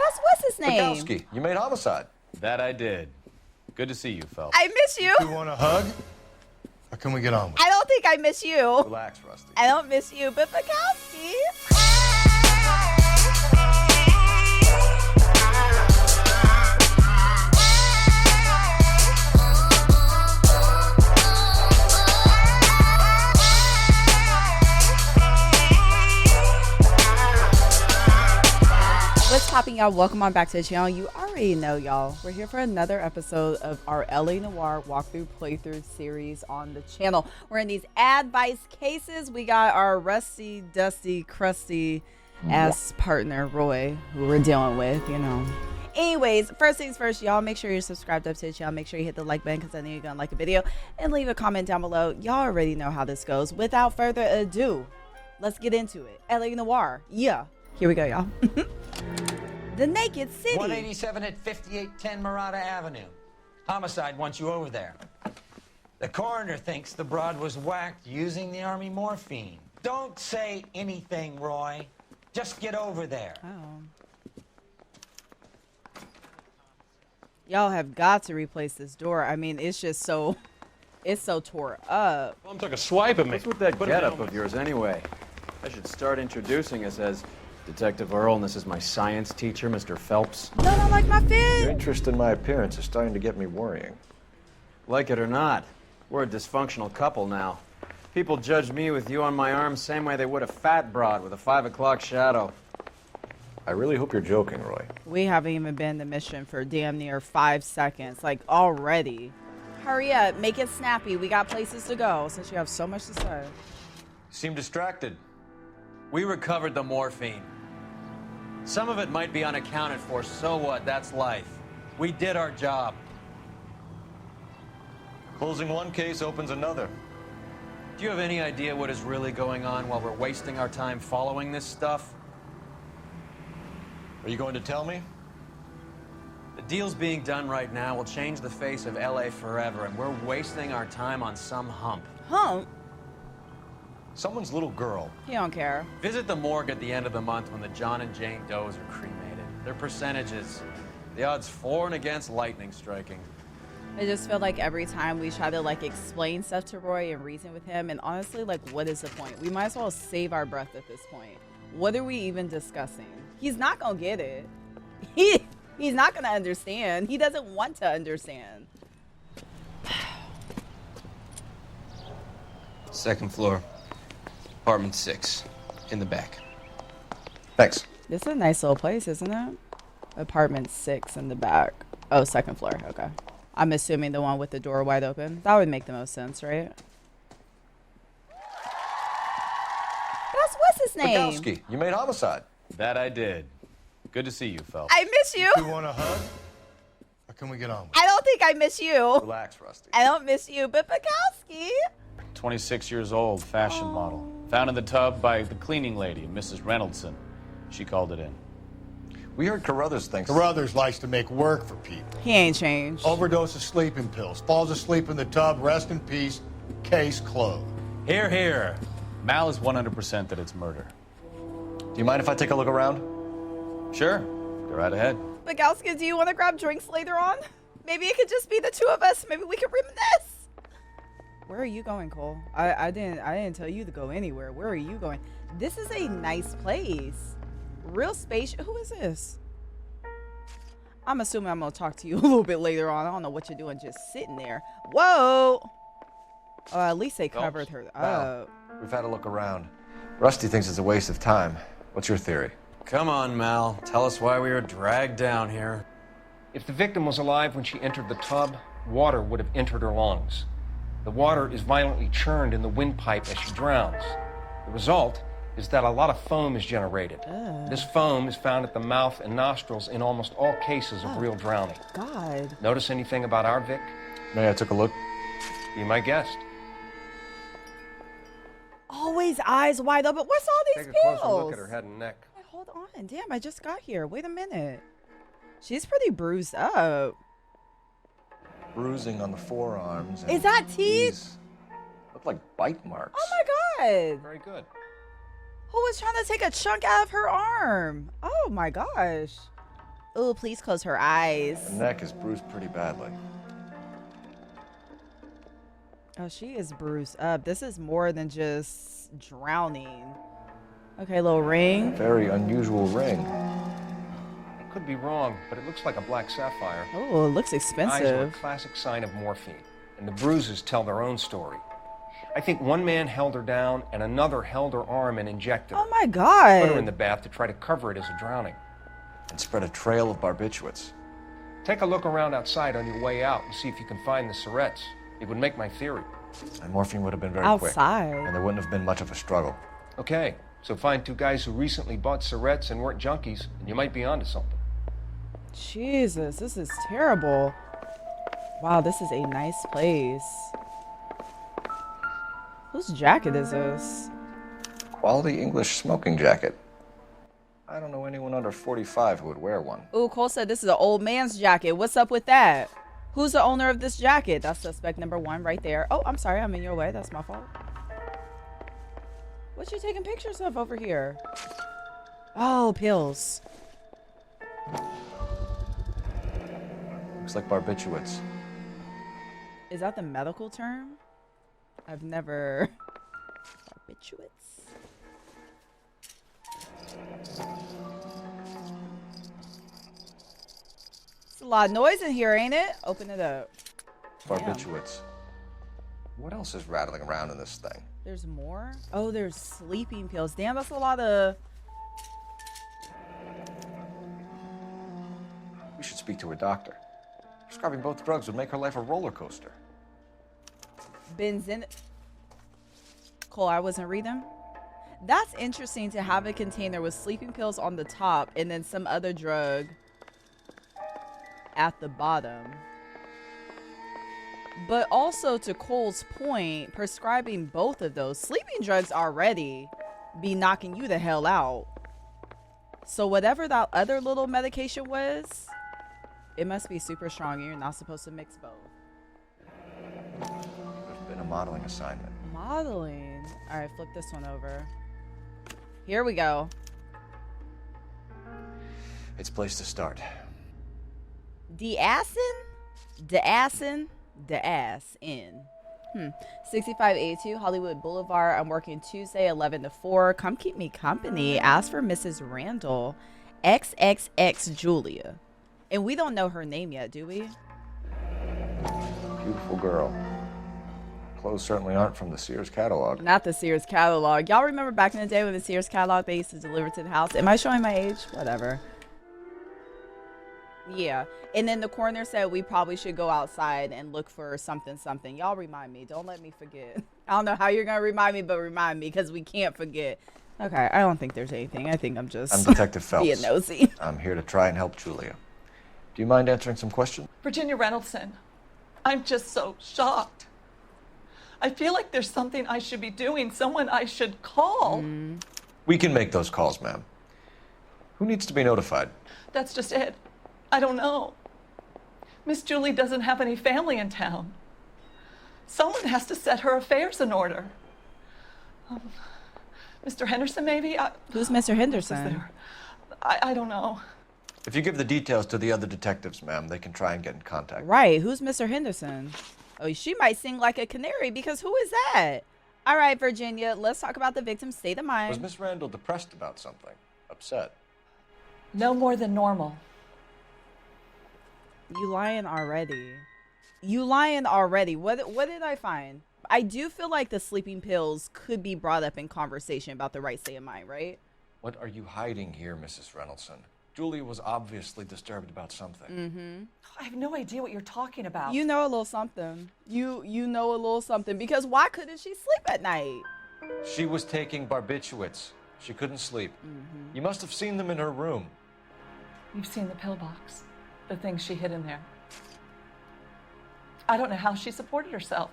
That's what's his name? Bukowski, you made homicide. That I did. Good to see you, Phelps. I miss you. You want a hug? Or can we get on with it? I don't think I miss you. Relax, Rusty. I don't miss you, but Bukowski. What's popping, y'all? Welcome on back to the channel. You already know, y'all. We're here for another episode of our LA Noire walkthrough playthrough series on the channel. We're in these advice cases. We got our rusty, dusty, crusty ass partner, Roy, who we're dealing with, you know. Anyways, first things first, y'all, make sure you're subscribed up to the channel. Make sure you hit the like button because I know you're going to like the video. And leave a comment down below. Y'all already know how this goes. Without further ado, let's get into it. LA Noire. Yeah. Here we go, y'all. The Naked City. 187 at 5810 Murata Avenue. Homicide wants you over there. The coroner thinks the broad was whacked using the army morphine. Don't say anything, Roy. Just get over there. Oh. Y'all have got to replace this door. I mean, it's just so, it's so tore up. Mom took a swipe at me. What's with that Put it getup down. of yours anyway? I should start introducing us as Detective Earl, and this is my science teacher, Mr. Phelps. No, I don't like my Your fit. interest in my appearance is starting to get me worrying. Like it or not, we're a dysfunctional couple now. People judge me with you on my arm same way they would a fat broad with a 5 o'clock shadow. I really hope you're joking, Roy. We haven't even been in the mission for damn near 5 seconds. Like, already. Hurry up. Make it snappy. We got places to go since you have so much to say. You seem distracted. We recovered the morphine. Some of it might be unaccounted for, so what? That's life. We did our job. Closing one case opens another. Do you have any idea what is really going on while we're wasting our time following this stuff? Are you going to tell me? The deals being done right now will change the face of LA forever, and we're wasting our time on some hump. Hump? Someone's little girl. He don't care. Visit the morgue at the end of the month when the John and Jane Does are cremated. Their percentages. The odds for and against lightning striking. I just feel like every time we try to like explain stuff to Roy and reason with him, and honestly, like, what is the point? We might as well save our breath at this point. What are we even discussing? He's not gonna get it. He's not gonna understand. He doesn't want to understand. Second floor, apartment 6, in the back. Thanks. This is a nice little place, isn't it? Apartment 6 in the back. Oh, second floor. Okay. I'm assuming the one with the door wide open. That would make the most sense, right? That's what's his name? Bukowski, you made homicide. That I did. Good to see you, Phelps. I miss you. You want a hug? Or can we get on with it? I don't think I miss you. Relax, Rusty. I don't miss you, but Bukowski. 26 years old, fashion model. Found in the tub by the cleaning lady, Mrs. Reynoldson. She called it in. We heard Carruthers thinks... Carruthers likes to make work for people. He ain't changed. Overdose of sleeping pills. Falls asleep in the tub. Rest in peace. Case closed. Here, here. Mal is 100% that it's murder. Do you mind if I take a look around? Sure. Go right ahead. Bukowski, do you want to grab drinks later on? Maybe it could just be the two of us. Maybe we could reminisce. Where are you going, Cole? I didn't tell you to go anywhere. Where are you going? This is a nice place. Real spacious. Who is this? I'm assuming I'm gonna talk to you a little bit later on. I don't know what you're doing just sitting there. Whoa! Oh, at least they covered her up. We've had a look around. Rusty thinks it's a waste of time. What's your theory? Come on, Mal. Tell us why we were dragged down here. If the victim was alive when she entered the tub, water would have entered her lungs. The water is violently churned in the windpipe as she drowns. The result is that a lot of foam is generated. This foam is found at the mouth and nostrils in almost all cases of real drowning. God. Notice anything about our Vic? May I took a look? Be my guest. Always eyes wide open. What's all these Take a pills? closer look at her head and neck. Wait, hold on. Damn, I just got here. Wait a minute. She's pretty bruised up. Bruising on the forearms. Is that teeth? These look like bite marks. Oh my God. Very good. Who was trying to take a chunk out of her arm? Oh my gosh. Oh, please close her eyes. The neck is bruised pretty badly. Oh, she is bruised up. This is more than just drowning. Okay, little ring. Very unusual ring. I could be wrong, but it looks like a black sapphire. Oh, it looks Eyes are a expensive. classic sign of morphine, and the bruises tell their own story. I think one man held her down and another held her arm and injected her. Oh my Put her in god. the bath to try to cover it as a drowning. And spread a trail of barbiturates. Take a look around outside on your way out and see if you can find the syrettes. It would make my theory. And morphine would have been very quick. Outside. And there wouldn't have been much of a struggle. Okay, so find two guys who recently bought syrettes and weren't junkies, and you might be onto something. Jesus, this is terrible. Wow, this is a nice place. Whose jacket is this? Quality English smoking jacket. I don't know anyone under 45 who would wear one. Ooh, Cole said this is an old man's jacket. What's up with that? Who's the owner of this jacket? That's suspect number 1 right there. Oh, I'm sorry. I'm in your way. That's my fault. What you taking pictures of over here? Oh, pills. Looks like barbiturates. Is that the medical term? I've never... Barbiturates? It's a lot of noise in here, ain't it? Open it up. Barbiturates. What else is rattling around in this thing? There's more? Oh, there's sleeping pills. Damn, that's a lot of... We should speak to a doctor. Prescribing both drugs would make her life a roller coaster. Benzin... Cole, I wasn't reading. That's interesting to have a container with sleeping pills on the top and then some other drug at the bottom. But also to Cole's point, prescribing both of those sleeping drugs already be knocking you the hell out. So whatever that other little medication was, it must be super strong and you're not supposed to mix both. Could have been a modeling assignment. Modeling. All right, flip this one over. Here we go. It's a place to start. De-assin? De-assin? De-ass-in. 6582 Hollywood Boulevard. I'm working Tuesday 11 to 4. Come keep me company. Ask for Mrs. Randall. XXX Julia. And we don't know her name yet, do we? Beautiful girl. Clothes certainly aren't from the Sears catalog. Not the Sears catalog. Y'all remember back in the day when the Sears catalog they used to deliver to the house? Am I showing my age? Whatever. Yeah. And then the coroner said we probably should go outside and look for something. Y'all remind me. Don't let me forget. I don't know how you're going to remind me, but remind me because we can't forget. Okay. I don't think there's anything. I think I'm just I'm Detective Phelps. being nosy. I'm here to try and help Julia. Do you mind answering some questions? Virginia Reynoldson, I'm just so shocked. I feel like there's something I should be doing, someone I should call. We can make those calls, ma'am. Who needs to be notified? That's just it. I don't know. Miss Julie doesn't have any family in town. Someone has to set her affairs in order. Mr. Henderson, maybe? Who's Mr. Henderson? I don't know. If you give the details to the other detectives, ma'am, they can try and get in contact. Right. Who's Mr. Henderson? Oh, she might sing like a canary because who is that? All right, Virginia, let's talk about the victim's state of mind. Was Miss Randall depressed about something? Upset? No more than normal. You lying already. You lying already. What did I find? I do feel like the sleeping pills could be brought up in conversation about the right state of mind, right? What are you hiding here, Mrs. Reynoldson? Julia was obviously disturbed about something. I have no idea what you're talking about. You know a little something. You know a little something because why couldn't she sleep at night? She was taking barbiturates. She couldn't sleep. You must have seen them in her room. You've seen the pill box, the things she hid in there. I don't know how she supported herself.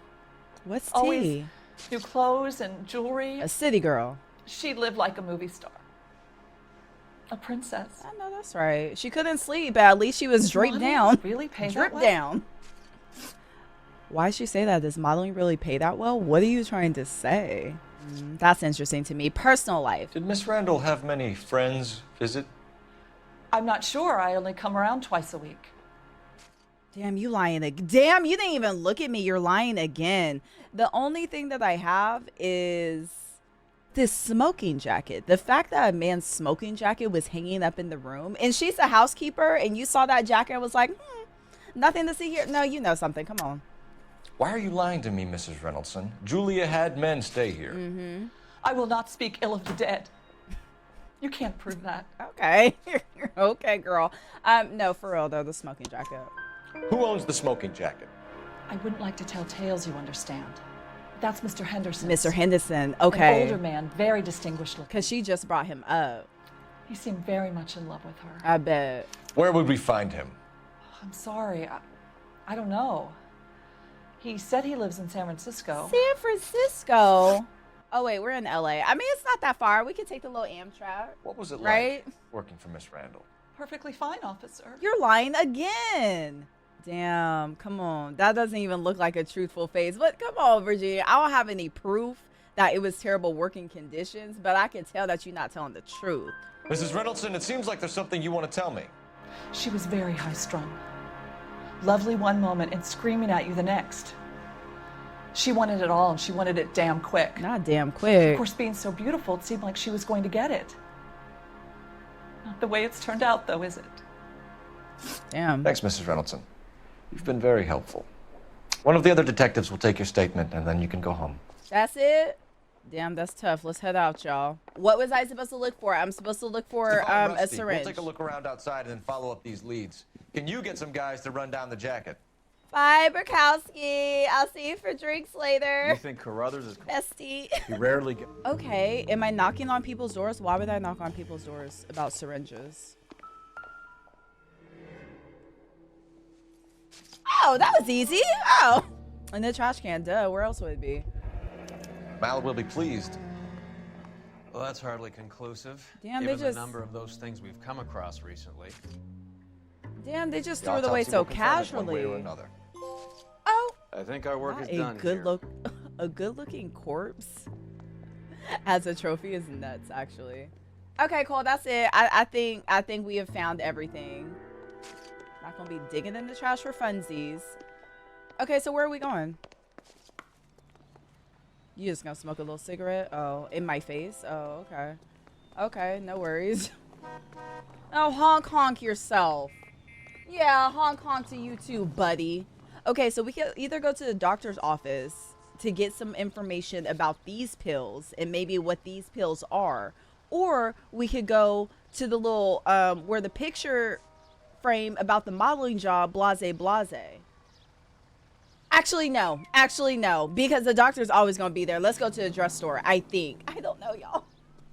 What's tea? Always new clothes and jewelry. A city girl. She lived like a movie star. A princess. I know that's right. She couldn't sleep, but at least she was draped down. Really pay that Drip well? down. Why she say that? Does modeling really pay that well? What are you trying to say? That's interesting to me. Personal life. Did Miss Randall have many friends visit? I'm not sure. I only come around twice a week. Damn, you lying again. Damn, you didn't even look at me. You're lying again. The only thing that I have is this smoking jacket. The fact that a man's smoking jacket was hanging up in the room, and she's a housekeeper, and you saw that jacket and was like, nothing to see here. No, you know something. Come on. Why are you lying to me, Mrs. Reynoldson? Julia had men stay here. I will not speak ill of the dead. You can't prove that. Okay. Okay, girl. No, for real, though, the smoking jacket. Who owns the smoking jacket? I wouldn't like to tell tales, you understand. That's Mr. Henderson. Mr. Henderson. Okay. An older man, very distinguished looking. Because she just brought him up. He seemed very much in love with her. I bet. Where would we find him? I'm sorry. I don't know. He said he lives in San Francisco. San Francisco? Oh, wait, we're in LA. I mean, it's not that far. We could take the little Amtrak. What was it right? like working for Miss Randall? Perfectly fine, officer. You're lying again. Damn, come on. That doesn't even look like a truthful face. But come on, Virginia. I don't have any proof that it was terrible working conditions, but I can tell that you're not telling the truth. Mrs. Reynoldson, it seems like there's something you want to tell me. She was very high-strung. Lovely one moment and screaming at you the next. She wanted it all, and she wanted it damn quick. Not damn quick. Of course, being so beautiful, it seemed like she was going to get it. Not the way it's turned out, though, is it? Damn. Thanks, Mrs. Reynoldson. You've been very helpful. One of the other detectives will take your statement, and then you can go home. That's it? Damn, that's tough. Let's head out, y'all. What was I supposed to look for? I'm supposed to look for a Rusty, syringe. We'll take a look around outside and then follow up these leads. Can you get some guys to run down the jacket? Bye, Bukowski. I'll see you for drinks later. You think Carruthers is... Bestie. You rarely get... Okay, am I knocking on people's doors? Why would I knock on people's doors about syringes? Oh, that was easy. Oh. In the trash can, duh. Where else would it be? Mal will be pleased. Well, that's hardly conclusive. Damn, given they just... the number of those things we've come across recently. Damn, they just The threw it away autopsy so will confirm it one way casually. or another. Oh. I think our work is done good here. A good-looking corpse as a trophy is nuts, actually. Okay, cool. That's it. I think we have found everything. Not gonna be digging in the trash for funsies. Okay, so where are we going? You just gonna smoke a little cigarette? Oh, in my face? Oh, okay. Okay, no worries. Oh, honk yourself. Yeah, honk to you too, buddy. Okay, so we can either go to the doctor's office to get some information about these pills and maybe what these pills are, or we could go to the little where the picture frame about the modeling job, blase. Actually no, because the doctor's always gonna be there. Let's go to the drugstore. I think. I don't know, y'all.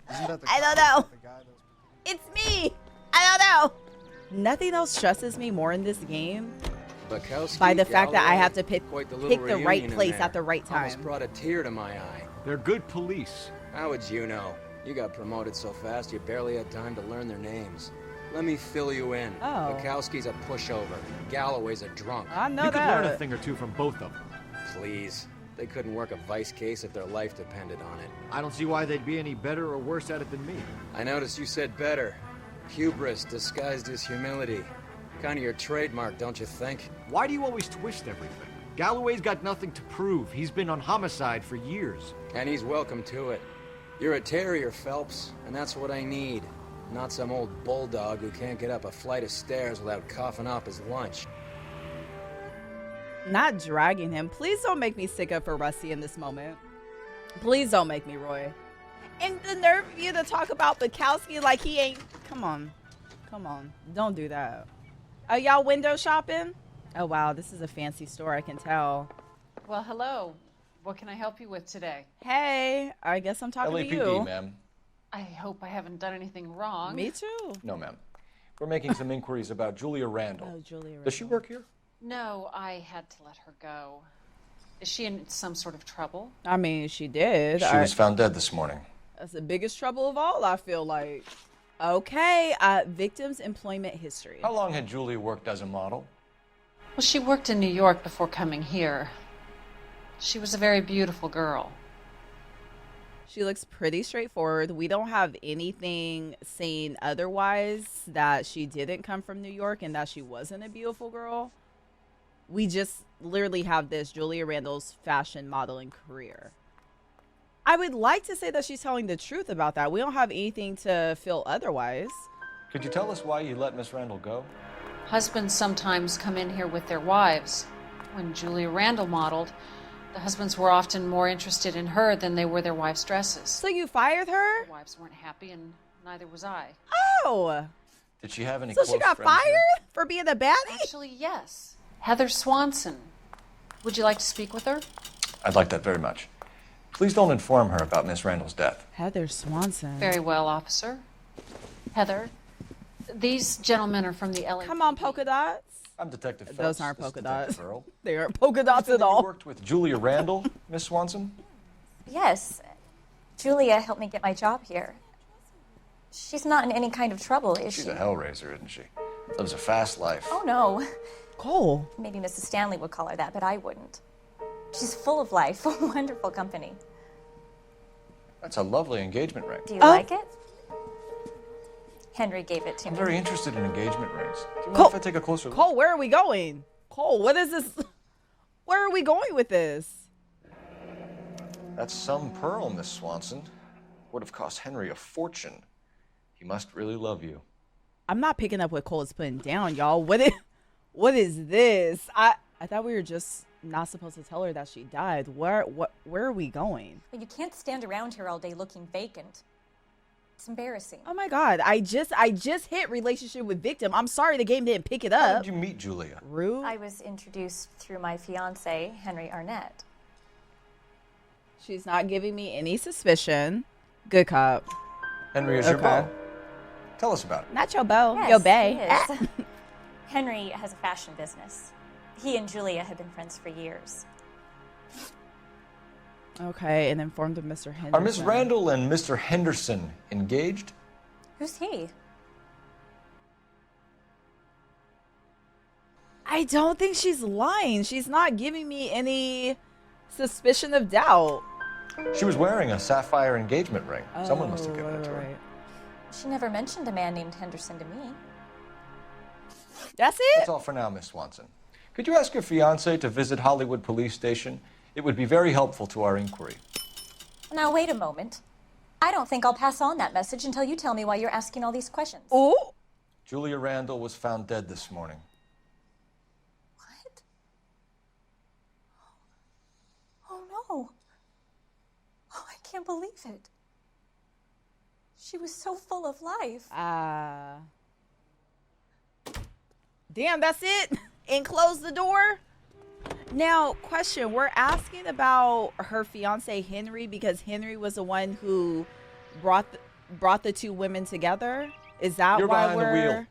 I don't know. It's me. I don't know. Nothing else stresses me more in this game Bukowski, by the fact that I Galloway, have to pick quite the reunion right in place there. at the right Almost time. brought a tear to my eye. They're good police. How would you know? You got promoted so fast you barely had time to learn their names. Let me fill you in. Oh. Bukowski's a pushover. Galloway's a drunk. I know You could that. learn a thing or two from both of them. Please. They couldn't work a vice case if their life depended on it. I don't see why they'd be any better or worse at it than me. I noticed you said better. Hubris disguised as humility. Kind of your trademark, don't you think? Why do you always twist everything? Galloway's got nothing to prove. He's been on homicide for years. And he's welcome to it. You're a terrier, Phelps, and that's what I need. Not some old bulldog who can't get up a flight of stairs without coughing up his lunch. Not dragging him. Please don't make me stick up for Rusty in this moment. Please don't make me, Roy. And the nerve of you to talk about Bukowski like he ain't... Come on. Don't do that. Are y'all window shopping? Oh, wow. This is a fancy store, I can tell. Well, hello. What can I help you with today? Hey, I guess I'm talking to you. LAPD, ma'am. I hope I haven't done anything wrong. Me too. No, ma'am. We're making some inquiries about Julia Randall. Oh, Julia Randall. Does she work here? No, I had to let her go. Is she in some sort of trouble? I mean, she did. She was found dead this morning. That's the biggest trouble of all, I feel like. Okay, victim's employment history. How long had Julia worked as a model? Well, she worked in New York before coming here. She was a very beautiful girl. She looks pretty straightforward. We don't have anything saying otherwise, that she didn't come from New York and that she wasn't a beautiful girl. We just literally have this Julia Randall's fashion modeling career. I would like to say that she's telling the truth about that. We don't have anything to feel otherwise. Could you tell us why you let Miss Randall go? Husbands sometimes come in here with their wives. When Julia Randall modeled, the husbands were often more interested in her than they were their wives' dresses. So you fired her? The wives weren't happy, and neither was I. Oh! Did she have any So close she got friends here? fired for being a baddie? Actually, yes. Heather Swanson. Would you like to speak with her? I'd like that very much. Please don't inform her about Miss Randall's death. Heather Swanson. Very well, officer. Heather, these gentlemen are from the LA. Come on, polka dots. I'm Detective Phelps. Those aren't This is polka Detective dots. Earl. They aren't polka dots Understand at that you all. worked with Julia Randall, Miss Swanson? Yes. Julia helped me get my job here. She's not in any kind of trouble, is She's she? a hellraiser, isn't she? Lives a fast life. Oh, no. Cole. Maybe Mrs. Stanley would call her that, but I wouldn't. She's full of life, wonderful company. That's a lovely engagement ring. Do you like it? Henry gave it to I'm me. very interested in engagement rings. Do you mind Cole, if I take a closer look? Cole, where are we going? Cole, what is this? Where are we going with this? That's some pearl, Miss Swanson. Would have cost Henry a fortune. He must really love you. I'm not picking up what Cole is putting down, y'all. What is this? I thought we were just not supposed to tell her that she died. Where are we going? But you can't stand around here all day looking vacant. It's embarrassing. Oh my God! I just hit relationship with victim. I'm sorry the game didn't pick it How up. did you meet Julia? Rude. I was introduced through my fiance, Henry Arnett. She's not giving me any suspicion. Good cop. Henry is your Okay. beau. Tell us about it. Not your beau, Yes, your bae. he is. Henry has a fashion business. He and Julia have been friends for years. Okay, and informed of Mr. Henderson. Are Miss Randall and Mr. Henderson engaged? Who's he? I don't think she's lying. She's not giving me any suspicion of doubt. She was wearing a sapphire engagement ring. Someone must have given it to her. Right. She never mentioned a man named Henderson to me. That's it? That's all for now, Miss Swanson. Could you ask your fiancé to visit Hollywood Police Station? It would be very helpful to our inquiry. Now, wait a moment. I don't think I'll pass on that message until you tell me why you're asking all these questions. Oh. Julia Randall was found dead this morning. What? Oh, no. Oh, I can't believe it. She was so full of life. Damn, that's it? And close the door? Now, question, we're asking about her fiance Henry because Henry was the one who brought the two women together? Is that You're why behind the we're... wheel.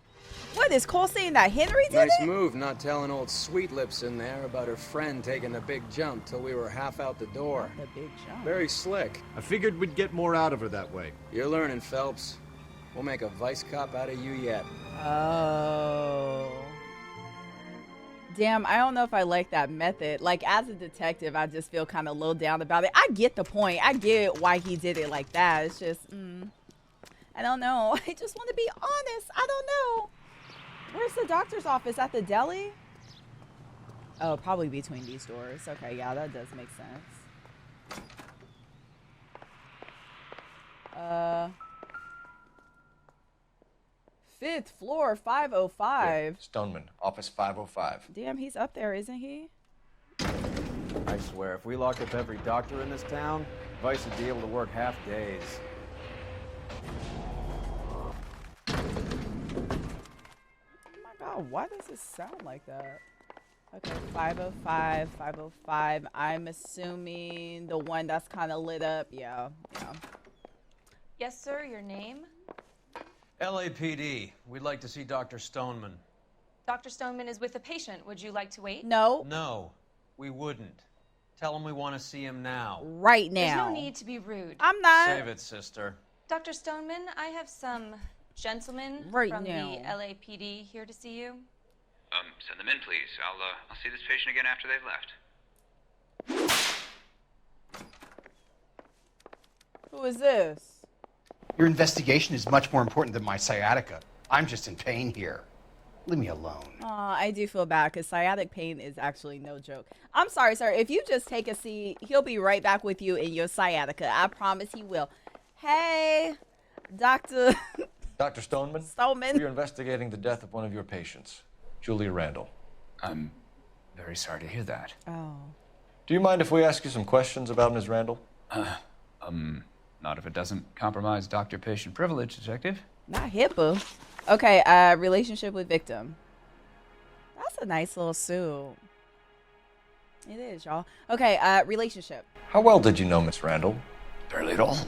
What, is Cole saying that Henry did Nice it? move not telling old Sweet Lips in there about her friend taking a big jump till we were half out the door. The big jump. Very slick. I figured we'd get more out of her that way. You're learning, Phelps. We'll make a vice cop out of you yet. Oh. Damn, I don't know if I like that method. Like, as a detective, I just feel kind of low down about it. I get the point. I get why he did it like that. It's just, I don't know. I just want to be honest. I don't know. Where's the doctor's office? At the deli? Oh, probably between these doors. Okay, yeah, that does make sense. 5th floor, 505. Yeah, Stoneman, office 505. Damn, he's up there, isn't he? I swear, if we locked up every doctor in this town, Vice would be able to work half days. Oh my god, why does it sound like that? Okay, 505, 505. I'm assuming the one that's kind of lit up. Yeah. Yes, sir, your name? LAPD. We'd like to see Dr. Stoneman. Dr. Stoneman is with a patient. Would you like to wait? No. No, we wouldn't. Tell him we want to see him now. Right now. There's no need to be rude. I'm not. Save it, sister. Dr. Stoneman, I have some gentlemen Right from now. the LAPD here to see you. Send them in, please. I'll see this patient again after they've left. Who is this? Your investigation is much more important than my sciatica. I'm just in pain here. Leave me alone. I do feel bad because sciatic pain is actually no joke. I'm sorry, sir. If you just take a seat, he'll be right back with you in your sciatica. I promise he will. Hey, Dr. Dr. Stoneman? Stoneman. You're investigating the death of one of your patients, Julia Randall. I'm very sorry to hear that. Oh. Do you mind if we ask you some questions about Ms. Randall? Not if it doesn't compromise doctor-patient privilege, Detective. Not HIPAA. Okay, relationship with victim. That's a nice little suit. It is, y'all. Okay, relationship. How well did you know Miss Randall? Barely at all.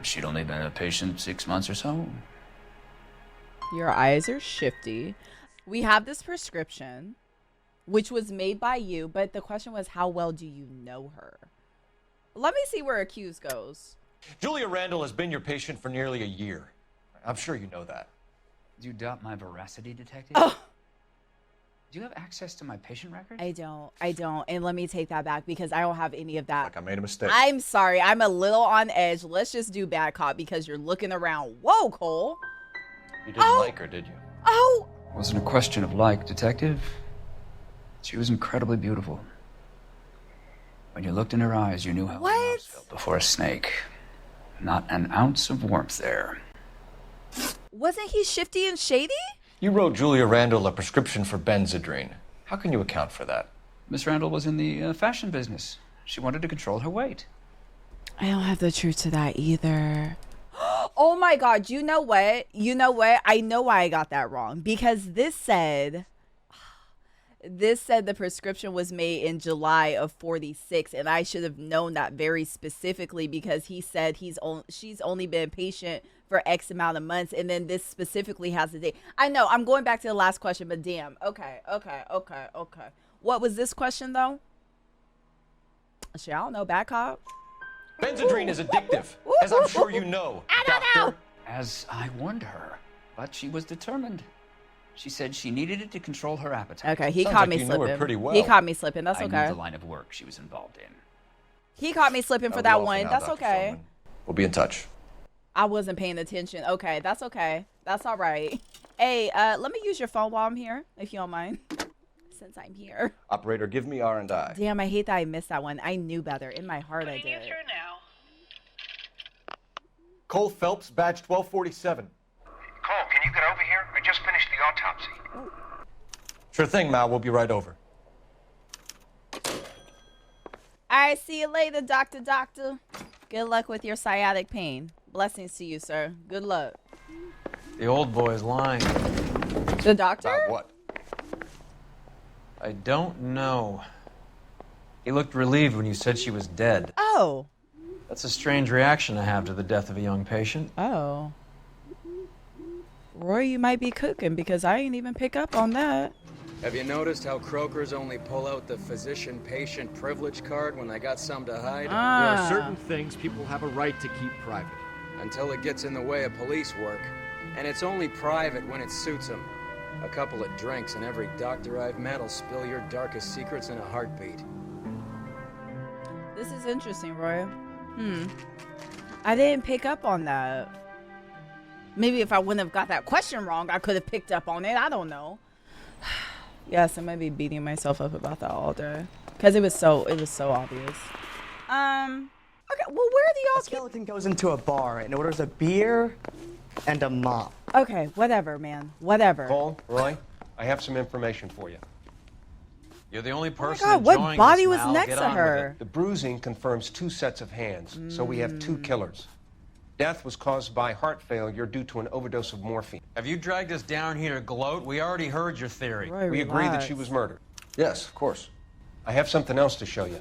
She'd only been a patient 6 months or so. Your eyes are shifty. We have this prescription, which was made by you, but the question was, how well do you know her? Let me see where accused goes. Julia Randall has been your patient for nearly a year. I'm sure you know that. Do you doubt my veracity, Detective? Oh. Do you have access to my patient record? I don't. And let me take that back because I don't have any of that. Like I made a mistake. I'm sorry. I'm a little on edge. Let's just do bad cop because you're looking around. Whoa, Cole. You didn't like her, did you? Oh. Wasn't a question of like, Detective. She was incredibly beautiful. When you looked in her eyes, you knew how a mouse felt before a snake. Not an ounce of warmth there. Wasn't he shifty and shady? You wrote Julia Randall a prescription for Benzedrine. How can you account for that? Miss Randall was in the fashion business. She wanted to control her weight. I don't have the truth to that either. Oh my God. You know what? I know why I got that wrong. Because this said the prescription was made in July of 46. And I should have known that very specifically because he said she's only been a patient for X amount of months. And then this specifically has the date. I know. I'm going back to the last question, but damn. Okay. What was this question, though? Shit, I don't know. Bad cop? Benzedrine is addictive, as I'm sure you know, doctor. As I warned her, but she was determined. She said she needed it to control her appetite. Okay, he caught me slipping. Pretty well. He caught me slipping. That's I okay. knew the line of work she was involved in. He caught me slipping for that one. That's okay. We'll be in touch. I wasn't paying attention. Okay, that's okay. That's all right. Hey, let me use your phone while I'm here, if you don't mind. Since I'm here. Operator, give me R&I. Damn, I hate that I missed that one. I knew better. In my heart, I did. Cole Phelps, badge 1247. Cole, can you get over here? I just finished the autopsy. Sure thing, Mal. We'll be right over. All right, see you later, Doctor. Good luck with your sciatic pain. Blessings to you, sir. Good luck. The old boy's lying. The doctor? About what? I don't know. He looked relieved when you said she was dead. Oh. That's a strange reaction to have to the death of a young patient. Oh. Roy, you might be cooking because I didn't even pick up on that. Have you noticed how croakers only pull out the physician-patient privilege card when they got some to hide? There are certain things people have a right to keep private. Until it gets in the way of police work. And it's only private when it suits them. A couple of drinks and every doctor I've met will spill your darkest secrets in a heartbeat. This is interesting, Roy. I didn't pick up on that. Maybe if I wouldn't have got that question wrong, I could have picked up on it. I don't know. Yes, I might be beating myself up about that all day because it was so obvious. Okay, well, where do y'all? A skeleton goes into a bar and orders a beer and a mop. Okay, whatever, man. Whatever. Cole, Roy, I have some information for you. You're the only person God, what enjoying body this, was Mal. next Get to on with her? it. The bruising confirms 2 sets of hands, so we have 2 killers. Death was caused by heart failure due to an overdose of morphine. Have you dragged us down here to gloat? We already heard your theory. Roy, We agree that she relax. was murdered. Yes, of course. I have something else to show you.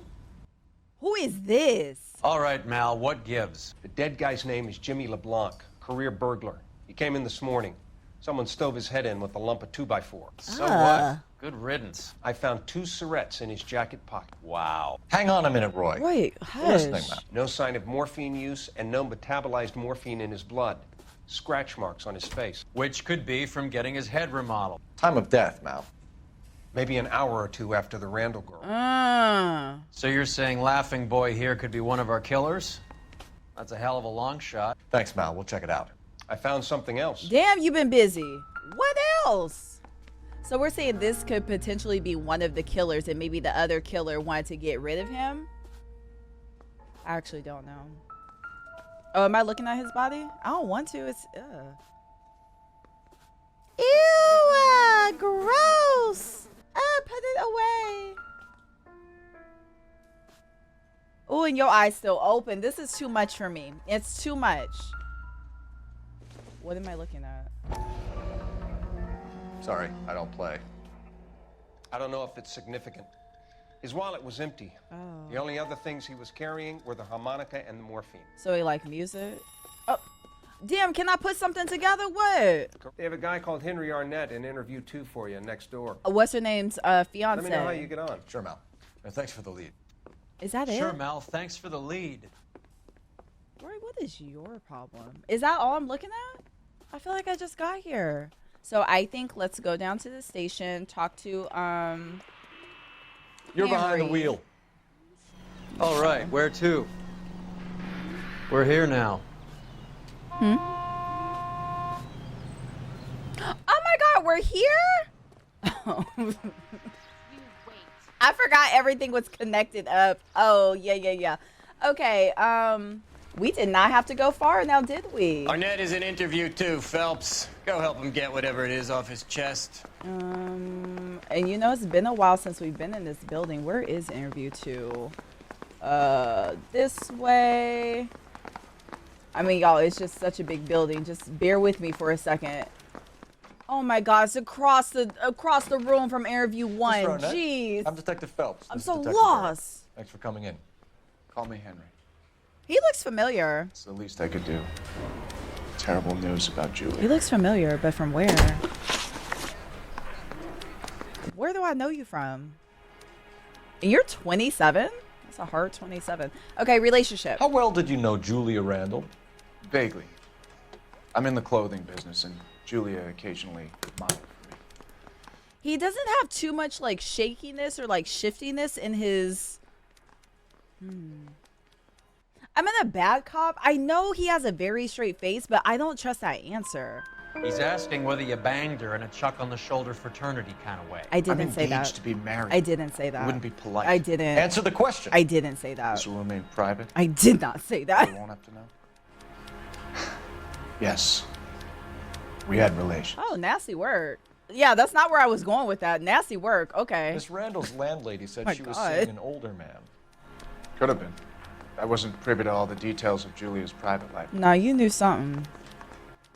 Who is this? All right, Mal, what gives? The dead guy's name is Jimmy LeBlanc, career burglar. He came in this morning. Someone stove his head in with a lump of 2x4. So what? Good riddance. I found 2 syrettes in his jacket pocket. Wow. Hang on a minute, Roy. Wait, We're listening, hush. Mal. No sign of morphine use and no metabolized morphine in his blood. Scratch marks on his face. Which could be from getting his head remodeled. Time of death, Mal. Maybe an hour or 2 after the Randall girl. So you're saying Laughing Boy here could be one of our killers? That's a hell of a long shot. Thanks, Mal. We'll check it out. I found something else. Damn, you've been busy. What else? So we're saying this could potentially be one of the killers, and maybe the other killer wanted to get rid of him? I actually don't know. Oh, am I looking at his body? I don't want to. It's ew, gross. Put it away. Oh, and your eye's still open. This is too much for me. It's too much. What am I looking at? Sorry, I don't play. I don't know if it's significant. His wallet was empty. Oh. The only other things he was carrying were the harmonica and the morphine. So he like music? Oh, damn, can I put something together? What? They have a guy called Henry Arnett in interview 2 for you next door. What's her name's fiance? Let me know how you get on. Sure, Mal. Thanks for the lead. Is that it? Sure, Mel. Thanks for the lead. Rory, what is your problem? Is that all I'm looking at? I feel like I just got here. So I think let's go down to the station, talk to You're behind the Henry. wheel. All right, where to? We're here now. Oh my God, we're here? I forgot everything was connected up. Oh, yeah. Okay, we did not have to go far now, did we? Arnett is in interview 2, Phelps. Go help him get whatever it is off his chest. And you know, it's been a while since we've been in this building. Where is interview 2? This way. I mean, y'all, it's just such a big building. Just bear with me for a second. Oh my gosh, across the room from interview 1. Mr. Arnett, Jeez. I'm Detective Phelps. I'm This is so Detective lost. Barrett. Thanks for coming in. Call me Henry. He looks familiar. It's the least I could do. Terrible news about Julie. He looks familiar, but from where? Where do I know you from? And you're 27? That's a hard 27. Okay, relationship. How well did you know Julia Randall? Vaguely. I'm in the clothing business, and Julia occasionally modeled for me. He doesn't have too much like shakiness or like shiftiness in his. I'm in a bad cop. I know he has a very straight face, but I don't trust that answer. He's asking whether you banged her in a chuck on the shoulder fraternity kind of way. I didn't say that. I'm engaged to be married. I didn't say that. It wouldn't be polite. I didn't. Answer the question. I didn't say that. This will remain private. I did not say that. You won't have to know. Yes. We had relations. Oh, nasty work. Yeah, that's not where I was going with that. Nasty work. Okay. Miss Randall's landlady said My she was God. seeing an older man. Could have been. I wasn't privy to all the details of Julia's private life. No, you knew something.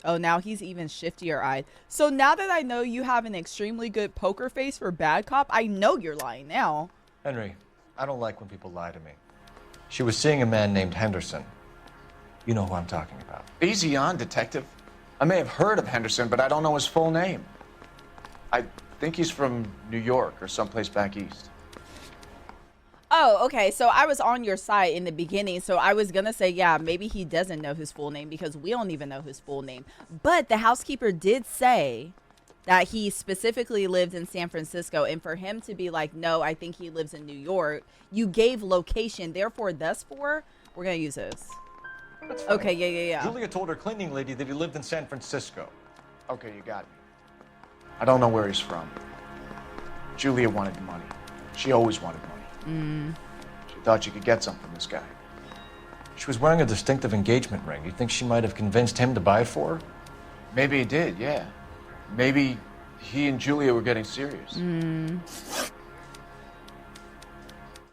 Oh, now he's even shiftier eyed. So now that I know you have an extremely good poker face for bad cop, I know you're lying now. Henry, I don't like when people lie to me. She was seeing a man named Henderson. You know who I'm talking about. Easy on, detective. I may have heard of Henderson, but I don't know his full name. I think he's from New York or someplace back east. Oh, okay. So I was on your side in the beginning. So I was going to say, yeah, maybe he doesn't know his full name because we don't even know his full name. But the housekeeper did say that he specifically lived in San Francisco. And for him to be like, no, I think he lives in New York, you gave location. Therefore, thus for, we're going to use this. That's fine. Okay, yeah. Julia told her cleaning lady that he lived in San Francisco. Okay, you got me. I don't know where he's from. Julia wanted money. She always wanted money. She thought she could get some from this guy. She was wearing a distinctive engagement ring. You think she might have convinced him to buy it for her? Maybe he did, yeah. Maybe he and Julia were getting serious.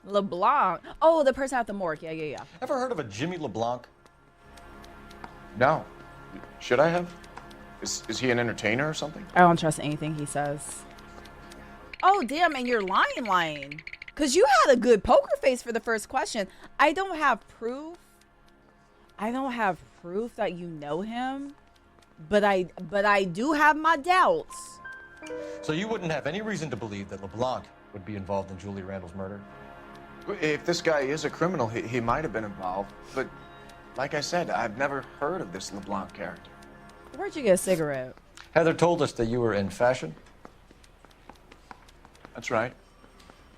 LeBlanc. Oh, the person at the morgue. Yeah. Ever heard of a Jimmy LeBlanc? No. Should I have? Is he an entertainer or something? I don't trust anything he says. Oh, damn, and you're lying. Because you had a good poker face for the first question. I don't have proof. That you know him. But I do have my doubts. So you wouldn't have any reason to believe that LeBlanc would be involved in Julie Randall's murder? If this guy is a criminal, he might have been involved. But like I said, I've never heard of this LeBlanc character. Where'd you get a cigarette? Heather told us that you were in fashion. That's right.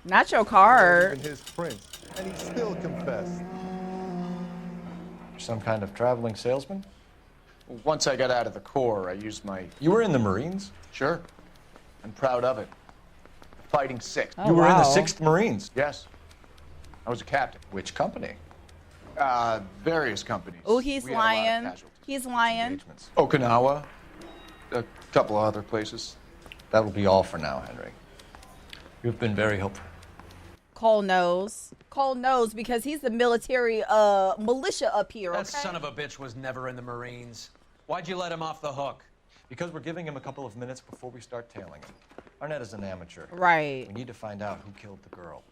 Not your card. His prince, and he still confessed. Some kind of traveling salesman? Once I got out of the Corps, I used my... You were in the Marines? Sure. I'm proud of it. Fighting 6th. You were in the 6th Marines? Yes. I was a captain. Which company? Various companies. Oh, he's We had a lot of lying. casualties. He's lying. Okinawa. A couple of other places. That will be all for now, Henry. You've been very helpful. Cole knows. Cole knows because he's the military militia up here, okay? That son of a bitch was never in the Marines. Why'd you let him off the hook? Because we're giving him a couple of minutes before we start tailing him. Arnett is an amateur. Right. We need to find out who killed the girl.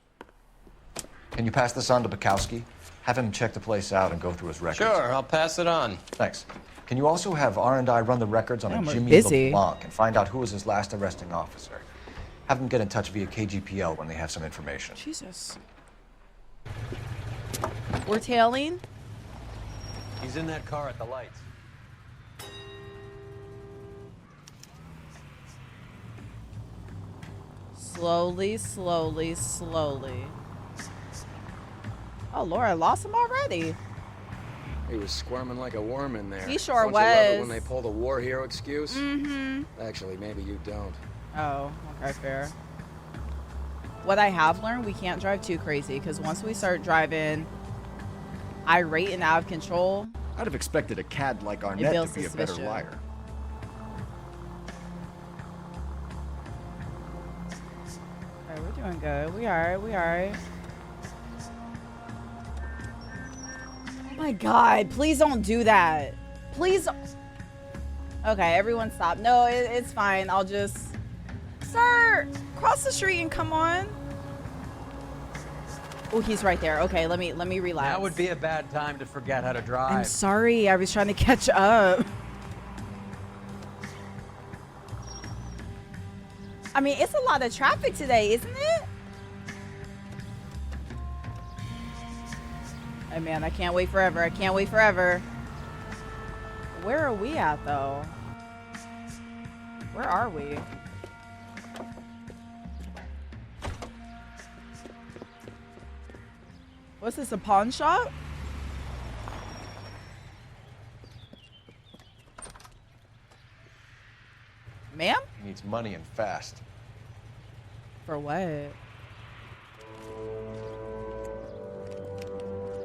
Can you pass this on to Bukowski? Have him check the place out and go through his records. Sure, I'll pass it on. Thanks. Can you also have R&I run the records on Damn, a we're Jimmy busy. LeBlanc and find out who was his last arresting officer? Have them get in touch via KGPL when they have some information. Jesus. We're tailing? He's in that car at the lights. Slowly, slowly, slowly. Oh, Laura, I lost him already. He was squirming like a worm in there. He sure Don't you love it was. when they pull the war hero excuse? Mm-hmm. Actually, maybe you don't. Oh, okay, fair. What I have learned, we can't drive too crazy, because once we start driving irate and out of control, I'd have expected a cad like Arnett to builds be a better suspicion. liar. okay, we're doing good. We alright, we alright. Oh my god, please don't do that. Please don't. Okay, everyone stop. No, it's fine. I'll just... Sir, cross the street and come on. Oh, he's right there. Okay, let me relax. That would be a bad time to forget how to drive. I'm sorry. I was trying to catch up. I mean, it's a lot of traffic today, isn't it? Hey, man, I can't wait forever. I can't wait forever. Where are we at, though? Where are we? What's this, a pawn shop? Ma'am? He needs money and fast. For what?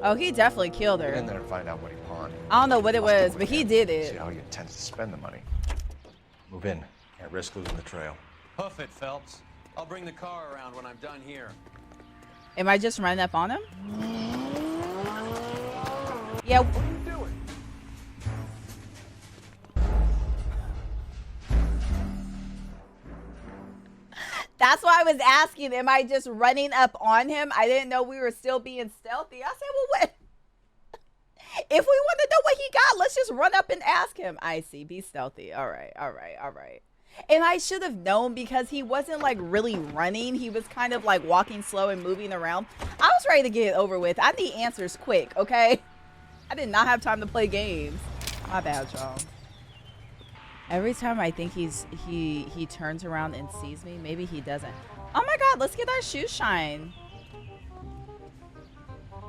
Oh, he definitely killed her. Get in there and find out what he pawned. I don't know what it Bust was, with but he him. did See it. how he intends to spend the money. Move in. Can't risk losing the trail. Hoof it, Phelps. I'll bring the car around when I'm done here. Am I just running up on him? Yeah. What are you doing? That's why I was asking, am I just running up on him? I didn't know we were still being stealthy. I said, well, what? If we want to know what he got, let's just run up and ask him. I see. Be stealthy. All right. All right. All right. And I should have known because he wasn't like really running. He was kind of like walking slow and moving around. I was ready to get it over with. I need answers quick, okay? I did not have time to play games. My bad, y'all. Every time I think he turns around and sees me, maybe he doesn't. Oh my god, let's get our shoes shine.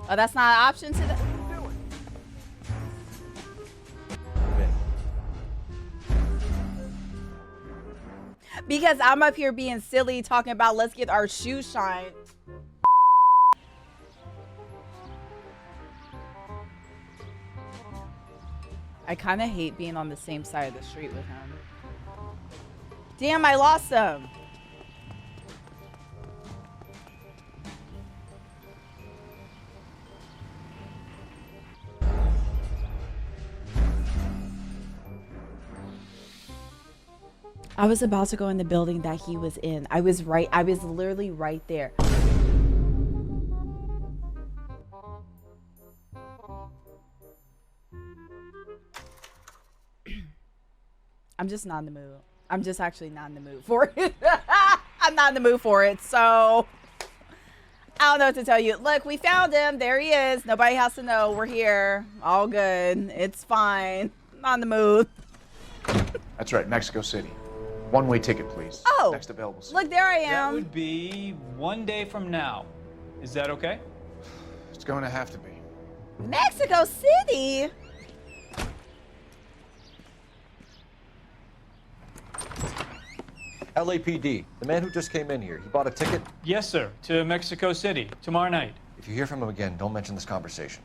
Oh, that's not an option today. Because I'm up here being silly talking about let's get our shoes shine. I kind of hate being on the same side of the street with him. Damn, I lost him. I was about to go in the building that he was in. I was literally right there. I'm just not in the mood. I'm just actually not in the mood for it. I'm not in the mood for it, so I don't know what to tell you. Look, we found him. There he is. Nobody has to know. We're here. All good. It's fine. Not in the mood. That's right, Mexico City. One-way ticket, please. Oh, next available seat. Look, there I am. That would be 1 day from now. Is that okay? It's going to have to be. Mexico City? LAPD, the man who just came in here, he bought a ticket? Yes, sir, to Mexico City, tomorrow night. If you hear from him again, don't mention this conversation.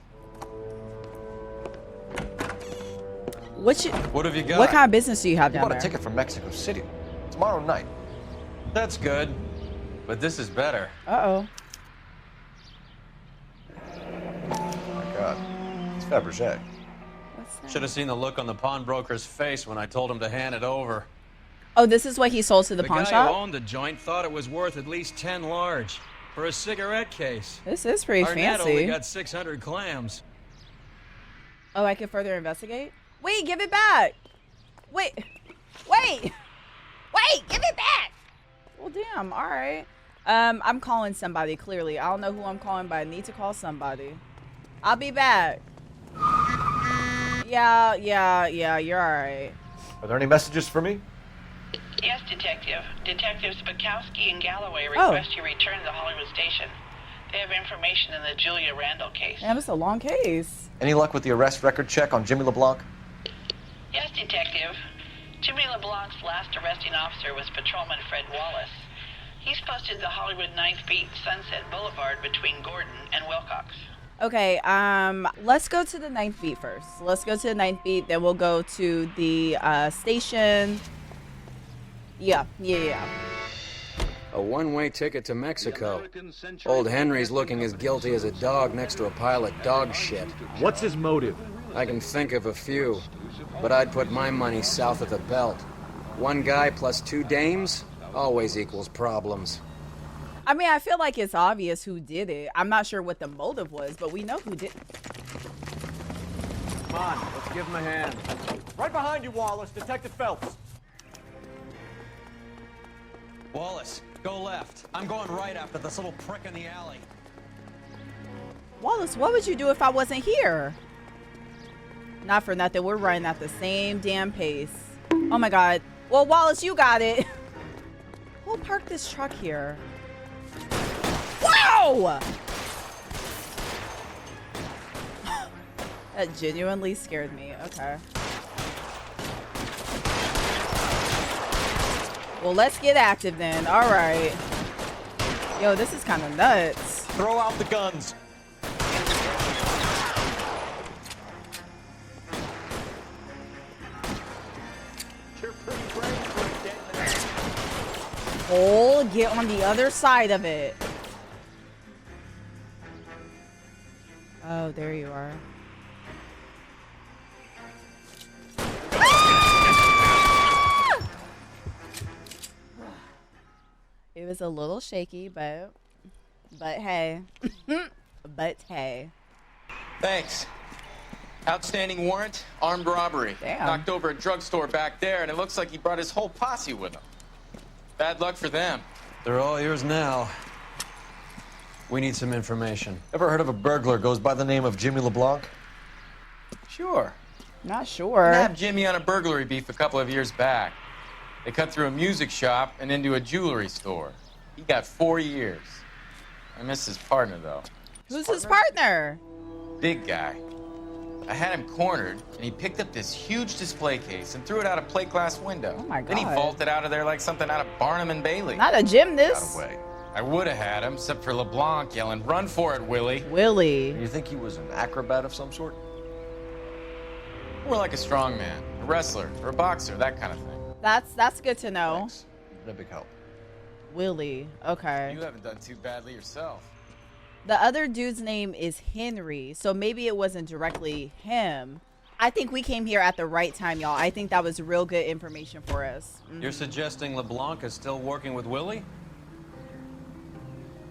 What have you got? What kind of business do you have He down bought there? a ticket from Mexico City. Tomorrow night. That's good. But this is better. Uh-oh. Oh my God. It's Fabergé. Should have seen the look on the pawnbroker's face when I told him to hand it over. Oh, this is what he sold to the pawn guy shop? who owned the joint thought it was worth at least 10 large for a cigarette case. This is pretty Arnett fancy. only got 600 clams. Oh, I can further investigate? Wait, give it back. Wait, give it back. Well, damn, all right. I'm calling somebody, clearly. I don't know who I'm calling, but I need to call somebody. I'll be back. Yeah, you're all right. Are there any messages for me? Yes, Detective. Detectives Bukowski and Galloway request you return to the Hollywood station. They have information in the Julia Randall case. Damn, it's a long case. Any luck with the arrest record check on Jimmy LeBlanc? Yes, Detective. Jimmy LeBlanc's last arresting officer was Patrolman Fred Wallace. He's posted the Hollywood 9th Beat Sunset Boulevard between Gordon and Wilcox. Okay, let's go to the 9th beat first. Let's go to the 9th beat, then we'll go to the station. Yeah. A one-way ticket to Mexico. Old Henry's looking as guilty as a dog next to a pile of dog shit. What's his motive? I can think of a few, but I'd put my money south of the belt. One guy plus 2 dames always equals problems. I mean, I feel like it's obvious who did it. I'm not sure what the motive was, but we know who did. Come on, let's give him a hand. Right behind you, Wallace. Detective Phelps. Wallace, go left. I'm going right after this little prick in the alley. Wallace, what would you do if I wasn't here? Not for nothing, we're running at the same damn pace. Oh my God. Well, Wallace, you got it. Who parked this truck here? Wow! That genuinely scared me. Okay. Well, let's get active then. All right. Yo, this is kind of nuts. Throw out the guns. Oh, get on the other side of it. Oh, there you are. It was a little shaky, but hey. But hey. Thanks. Outstanding warrant, armed robbery. Damn. Knocked over a drugstore back there, and it looks like he brought his whole posse with him. Bad luck for them. They're all yours now. We need some information. Ever heard of a burglar goes by the name of Jimmy LeBlanc? Sure. Not sure. Nabbed Jimmy on a burglary beef a couple of years back. They cut through a music shop and into a jewelry store. He got 4 years. I miss his partner, though. Who's his partner? Big guy. I had him cornered, and he picked up this huge display case and threw it out a plate glass window. Oh my Then he God. vaulted out of there like something out of Barnum and Bailey. Not a gymnast. Got away. I would have had him, except for LeBlanc yelling, "Run for it, Willie." Willie. You think he was an acrobat of some sort? More like a strongman, a wrestler, or a boxer, that kind of thing. That's good to know. Thanks. You've been a big help. Willie. Okay. You haven't done too badly yourself. The other dude's name is Henry, so maybe it wasn't directly him. I think we came here at the right time, y'all. I think that was real good information for us. You're suggesting LeBlanc is still working with Willie?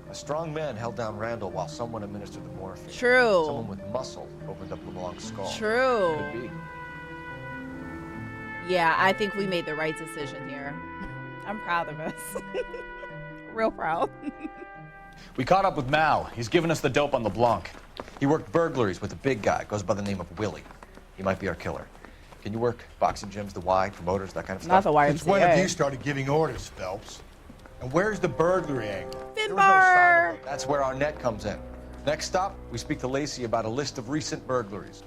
A strong man held down Randall while someone administered the morphine. True. Someone with muscle opened up LeBlanc's skull. True. Could be. Yeah, I think we made the right decision here. I'm proud of us. Real proud. We caught up with Mal. He's given us the dope on LeBlanc. He worked burglaries with a big guy. Goes by the name of Willie. He might be our killer. Can you work boxing gyms, the Y, promoters, that kind of Not stuff? the Since when have YMCA. you started giving orders, Phelps? And where's the burglary angle? Finbar! That's where Arnett comes in. Next stop, we speak to Lacey about a list of recent burglaries.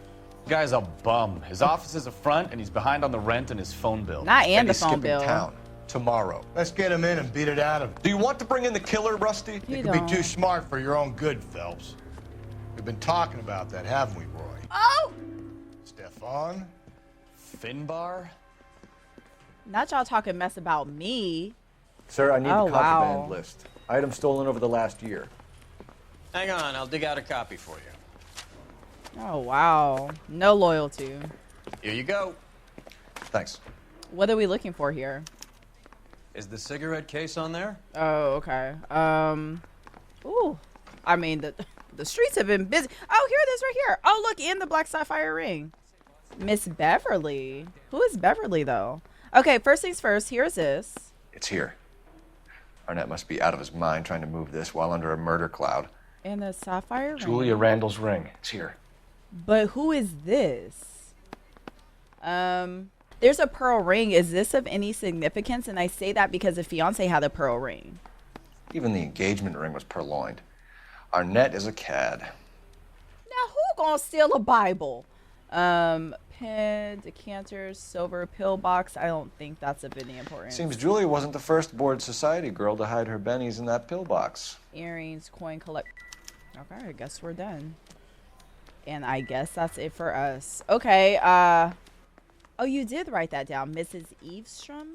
Guy's a bum. His office is a front, and he's behind on the rent and his phone bill. Not and the he's phone skipping bill. town tomorrow. Let's get him in and beat it out of him. Do you want to bring in the killer, Rusty? You could be too smart for your own good, Phelps. We've been talking about that, haven't we, Roy? Oh! Stefan? Finbar? Not y'all talking mess about me. Sir, I need Oh, the contraband wow. list. Items stolen over the last year. Hang on, I'll dig out a copy for you. Oh, wow. No loyalty. Here you go. Thanks. What are we looking for here? Is the cigarette case on there? Oh, okay. Ooh. I mean, the streets have been busy. Oh, here it is right here. Oh, look, in the black sapphire ring. Miss Beverly. Who is Beverly, though? Okay, first things first. Here's this. It's here. Arnett must be out of his mind trying to move this while under a murder cloud. And the sapphire ring. Julia Randall's ring. It's here. But who is this? There's a pearl ring. Is this of any significance? And I say that because the fiance had a pearl ring. Even the engagement ring was purloined. Arnett is a cad. Now, who gonna steal a Bible? Pen, decanters, silver pill box. I don't think that's of any importance. Seems Julia wasn't the first bored society girl to hide her bennies in that pillbox. Earrings, coin collect. Okay, I guess we're done. And I guess that's it for us. Okay, oh, you did write that down. Mrs. Eavestrom?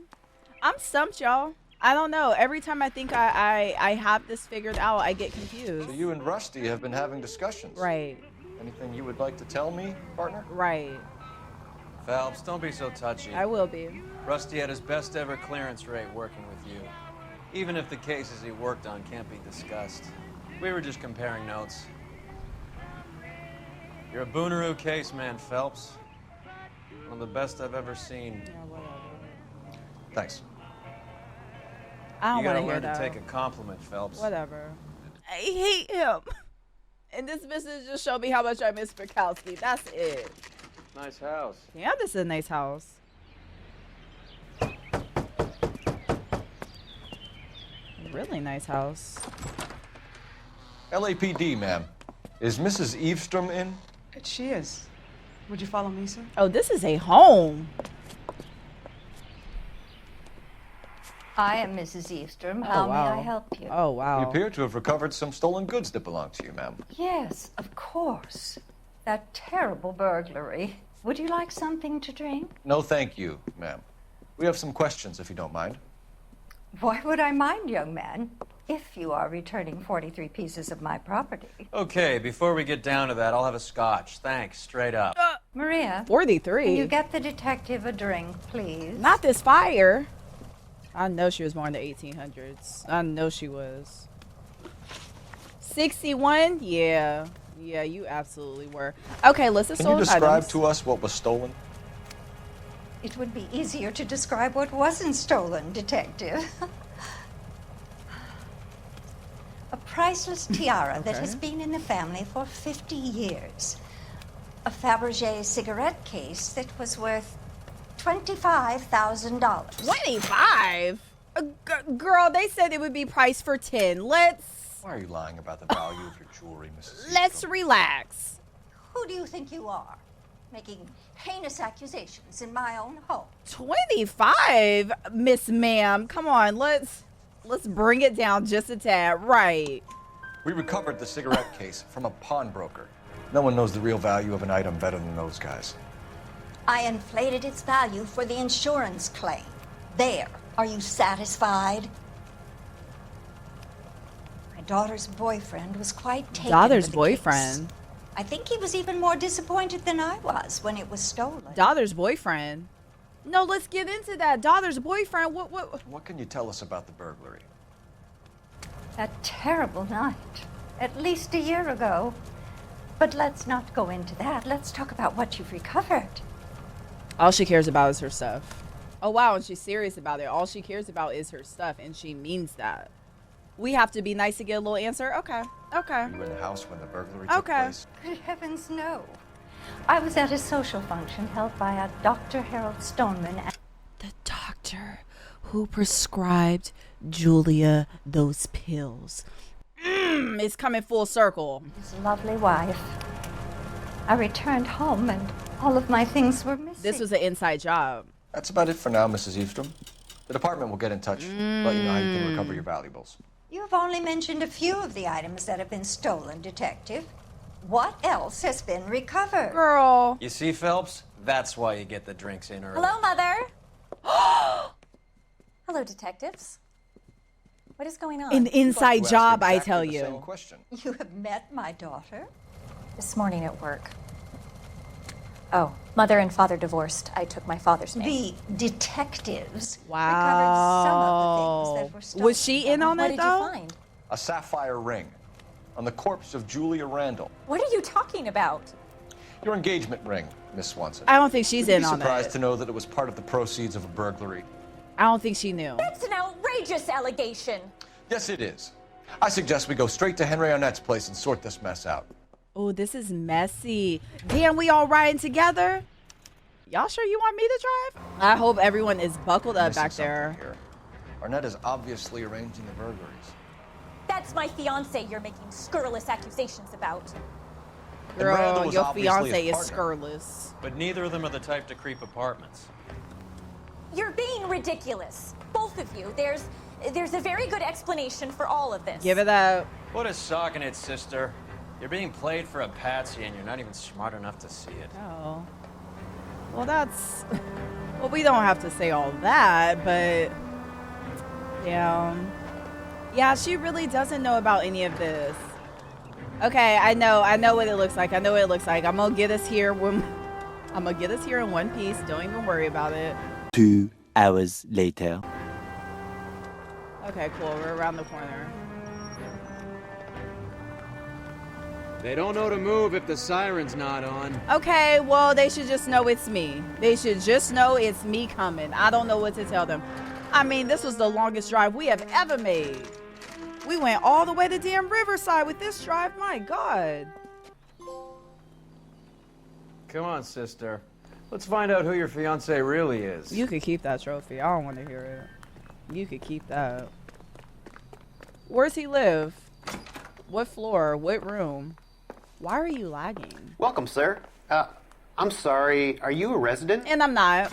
I'm stumped, y'all. I don't know. Every time I think I have this figured out, I get confused. So you and Rusty have been having discussions. Right. Anything you would like to tell me, partner? Right. Phelps, don't be so touchy. I will be. Rusty had his best ever clearance rate working with you. Even if the cases he worked on can't be discussed. We were just comparing notes. You're a Booneroo case man, Phelps. One of the best I've ever seen. Yeah, whatever. Thanks. I don't You gotta want to hear learn that. to take a compliment, Phelps. Whatever. I hate him. And this message just showed me how much I miss Bukowski. That's it. Nice house. Yeah, this is a nice house. Really nice house. LAPD, ma'am. Is Mrs. Eavestrom in? She is. Would you follow me, sir? Oh, this is a home. I am Mrs. Eavestrom. Oh, How wow. may I help you? Oh, wow. You appear to have recovered some stolen goods that belong to you, ma'am. Yes, of course. That terrible burglary. Would you like something to drink? No, thank you, ma'am. We have some questions, if you don't mind. Why would I mind, young man, if you are returning 43 pieces of my property? Okay, before we get down to that, I'll have a scotch. Thanks, straight up. Maria. 43. Can you get the detective a drink, please? Not this fire. I know she was born in the 1800s. I know she was. 61? Yeah. Yeah, you absolutely were. Okay, list of Can you stolen describe items. to us what was stolen? It would be easier to describe what wasn't stolen, detective. A priceless tiara that Okay. has been in the family for 50 years. A Fabergé cigarette case that was worth $25,000. 25? Girl, they said it would be priced for 10. Why are you lying about the value of your jewelry, Mrs. Let's relax. Who do you think you are? Making heinous accusations in my own home. 25, Miss Ma'am. Come on, let's bring it down just a tad. Right. We recovered the cigarette case from a pawnbroker. No one knows the real value of an item better than those guys. I inflated its value for the insurance claim. There. Are you satisfied? My daughter's boyfriend was quite taken Daughter's with the boyfriend. case. I think he was even more disappointed than I was when it was stolen. Daughter's boyfriend. No, let's get into that. Daughter's boyfriend. What can you tell us about the burglary? That terrible night. At least a year ago. But let's not go into that. Let's talk about what you've recovered. All she cares about is her stuff. Oh, wow, and she's serious about it. All she cares about is her stuff, and she means that. We have to be nice to get a little answer? Okay, okay. You were in the house when the burglary took Okay. place? Good heavens, no. I was at a social function held by a Dr. Harold Stoneman. The doctor who prescribed Julia those pills. It's coming full circle. His lovely wife. I returned home and all of my things were missing. This was an inside job. That's about it for now, Mrs. Eastrom. The department will get in touch, let you know how you can recover your valuables. You've only mentioned a few of the items that have been stolen, Detective. What else has been recovered? Girl. You see, Phelps? That's why you get the drinks in early. Hello, Mother. Hello, detectives. What is going on? An inside job, I tell you. You have met my daughter? This morning at work. Oh, mother and father divorced. I took my father's name. The detectives Wow. recovered some of the things that were stolen. Was she in on What it did though? you find? A sapphire ring on the corpse of Julia Randall. What are you talking about? Your engagement ring, Miss Swanson. I don't think she's You'd in be on surprised it. to know that it was part of the proceeds of a burglary. I don't think she knew. That's an outrageous allegation. Yes, it is. I suggest we go straight to Henry Arnett's place and sort this mess out. Oh, this is messy. Damn, we all riding together? Y'all sure you want me to drive? I hope everyone is buckled up Missing back there. something here. Arnett is obviously arranging the burglaries. That's my fiance you're making scurrilous accusations about. Girl, was your obviously fiance his is partner. scurrilous. But neither of them are the type to creep apartments. You're being ridiculous. Both of you. There's a very good explanation for all of this. Give it up. Put a sock in it, sister. You're being played for a patsy and you're not even smart enough to see it. Oh. Well, that's... Well, we don't have to say all that, but... Yeah. Yeah, she really doesn't know about any of this. Okay, I know what it looks like. I know what it looks like. I'm gonna get us here in one piece. Don't even worry about it. 2 hours later. Okay, cool. We're around the corner. They don't know to move if the siren's not on. Okay, well, they should just know it's me. They should just know it's me coming. I don't know what to tell them. I mean, this was the longest drive we have ever made. We went all the way to damn Riverside with this drive. My God. Come on, sister. Let's find out who your fiance really is. You could keep that trophy. I don't want to hear it. You could keep that. Where's he live? What floor? What room? Why are you lagging? Welcome, sir. I'm sorry, are you a resident? And I'm not.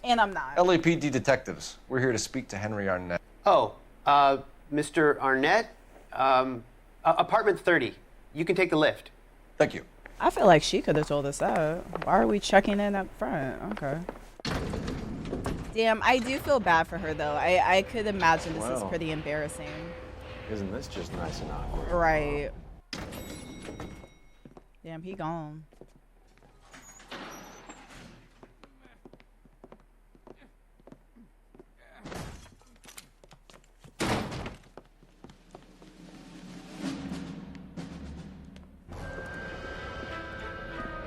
And I'm not. LAPD detectives. We're here to speak to Henry Arnett. Oh, Mr. Arnett? Apartment 30. You can take the lift. Thank you. I feel like she could have told us that. Why are we checking in up front? Okay. Damn, I do feel bad for her, though. I could imagine this is Well. pretty embarrassing. Isn't this just nice and awkward? Right. Damn, he gone.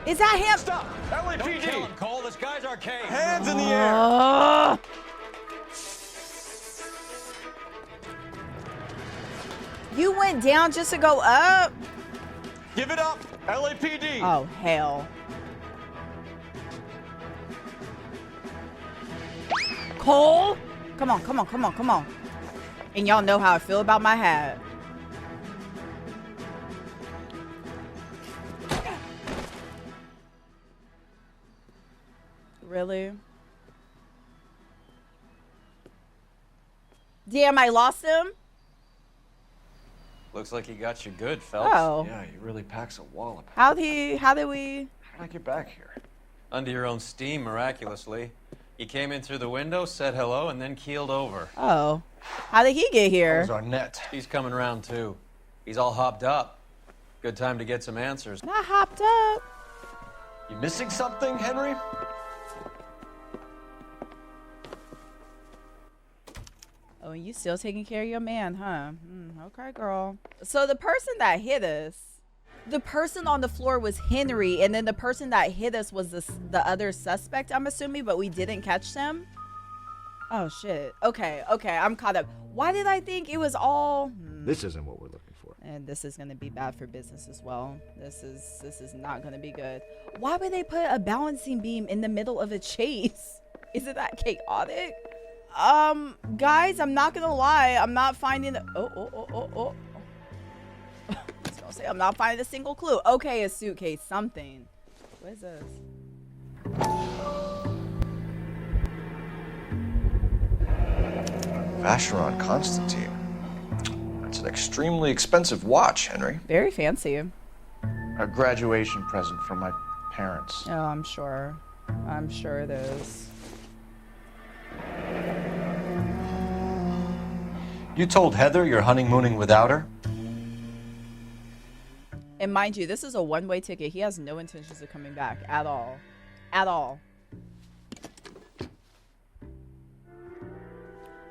Is that him? Stop! LAPD! Don't kill him, Cole. This guy's arcade. Hands in the air! You went down just to go up? Give it up! LAPD! Oh, hell. Cole? Come on, come on, come on, come on. And y'all know how I feel about my hat. Really? Damn, I lost him? Looks like he got you good, Phelps. Oh. Yeah, he really packs a wallop. How did we... How'd I get back here? Under your own steam, miraculously. He came in through the window, said hello, and then keeled over. Oh. How did he get here? That was Arnett. He's coming around, too. He's all hopped up. Good time to get some answers. Not hopped up. You missing something, Henry? Oh, you still taking care of your man, huh? Okay, girl. So the person that hit us, the person on the floor was Henry, and then the person that hit us was the other suspect, I'm assuming, but we didn't catch them. Oh, shit. Okay, I'm caught up. Why did I think it was all... This isn't what we're looking for. And this is going to be bad for business as well. This is not going to be good. Why would they put a balancing beam in the middle of a chase? Isn't that chaotic? Guys, I'm not gonna lie. I'm not finding the... Oh. Say I'm not finding a single clue. Okay, a suitcase, something. What is this? Vacheron Constantine. That's an extremely expensive watch, Henry. Very fancy. A graduation present from my parents. Oh, I'm sure. I'm sure it is. You told Heather you're honeymooning without her? And mind you, this is a one-way ticket. He has no intentions of coming back at all. At all.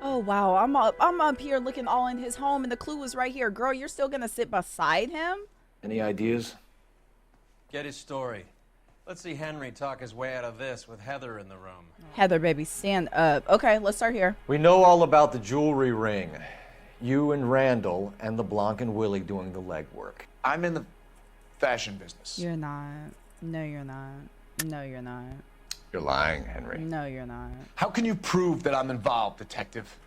Oh, wow. I'm up here looking all in his home, and the clue was right here. Girl, you're still going to sit beside him? Any ideas? Get his story. Let's see Henry talk his way out of this with Heather in the room. Heather, baby, stand up. Okay, let's start here. We know all about the jewelry ring. You and Randall and LeBlanc and Willie doing the legwork. I'm in the fashion business. You're not. No, you're not. No, you're not. You're lying, Henry. No, you're not. How can you prove that I'm involved, detective?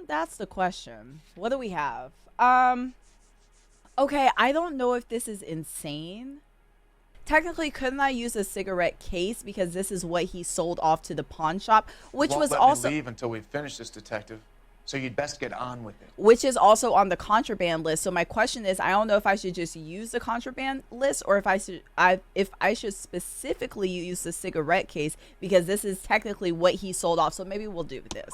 That's the question. What do we have? Okay, I don't know if this is insane. Technically, couldn't I use a cigarette case because this is what he sold off to the pawn shop, which Won't was let also me leave until we finish this, detective. So you'd best get on with it. which is also on the contraband list. So my question is, I don't know if I should just use the contraband list or if I should specifically use the cigarette case because this is technically what he sold off. So maybe we'll do this.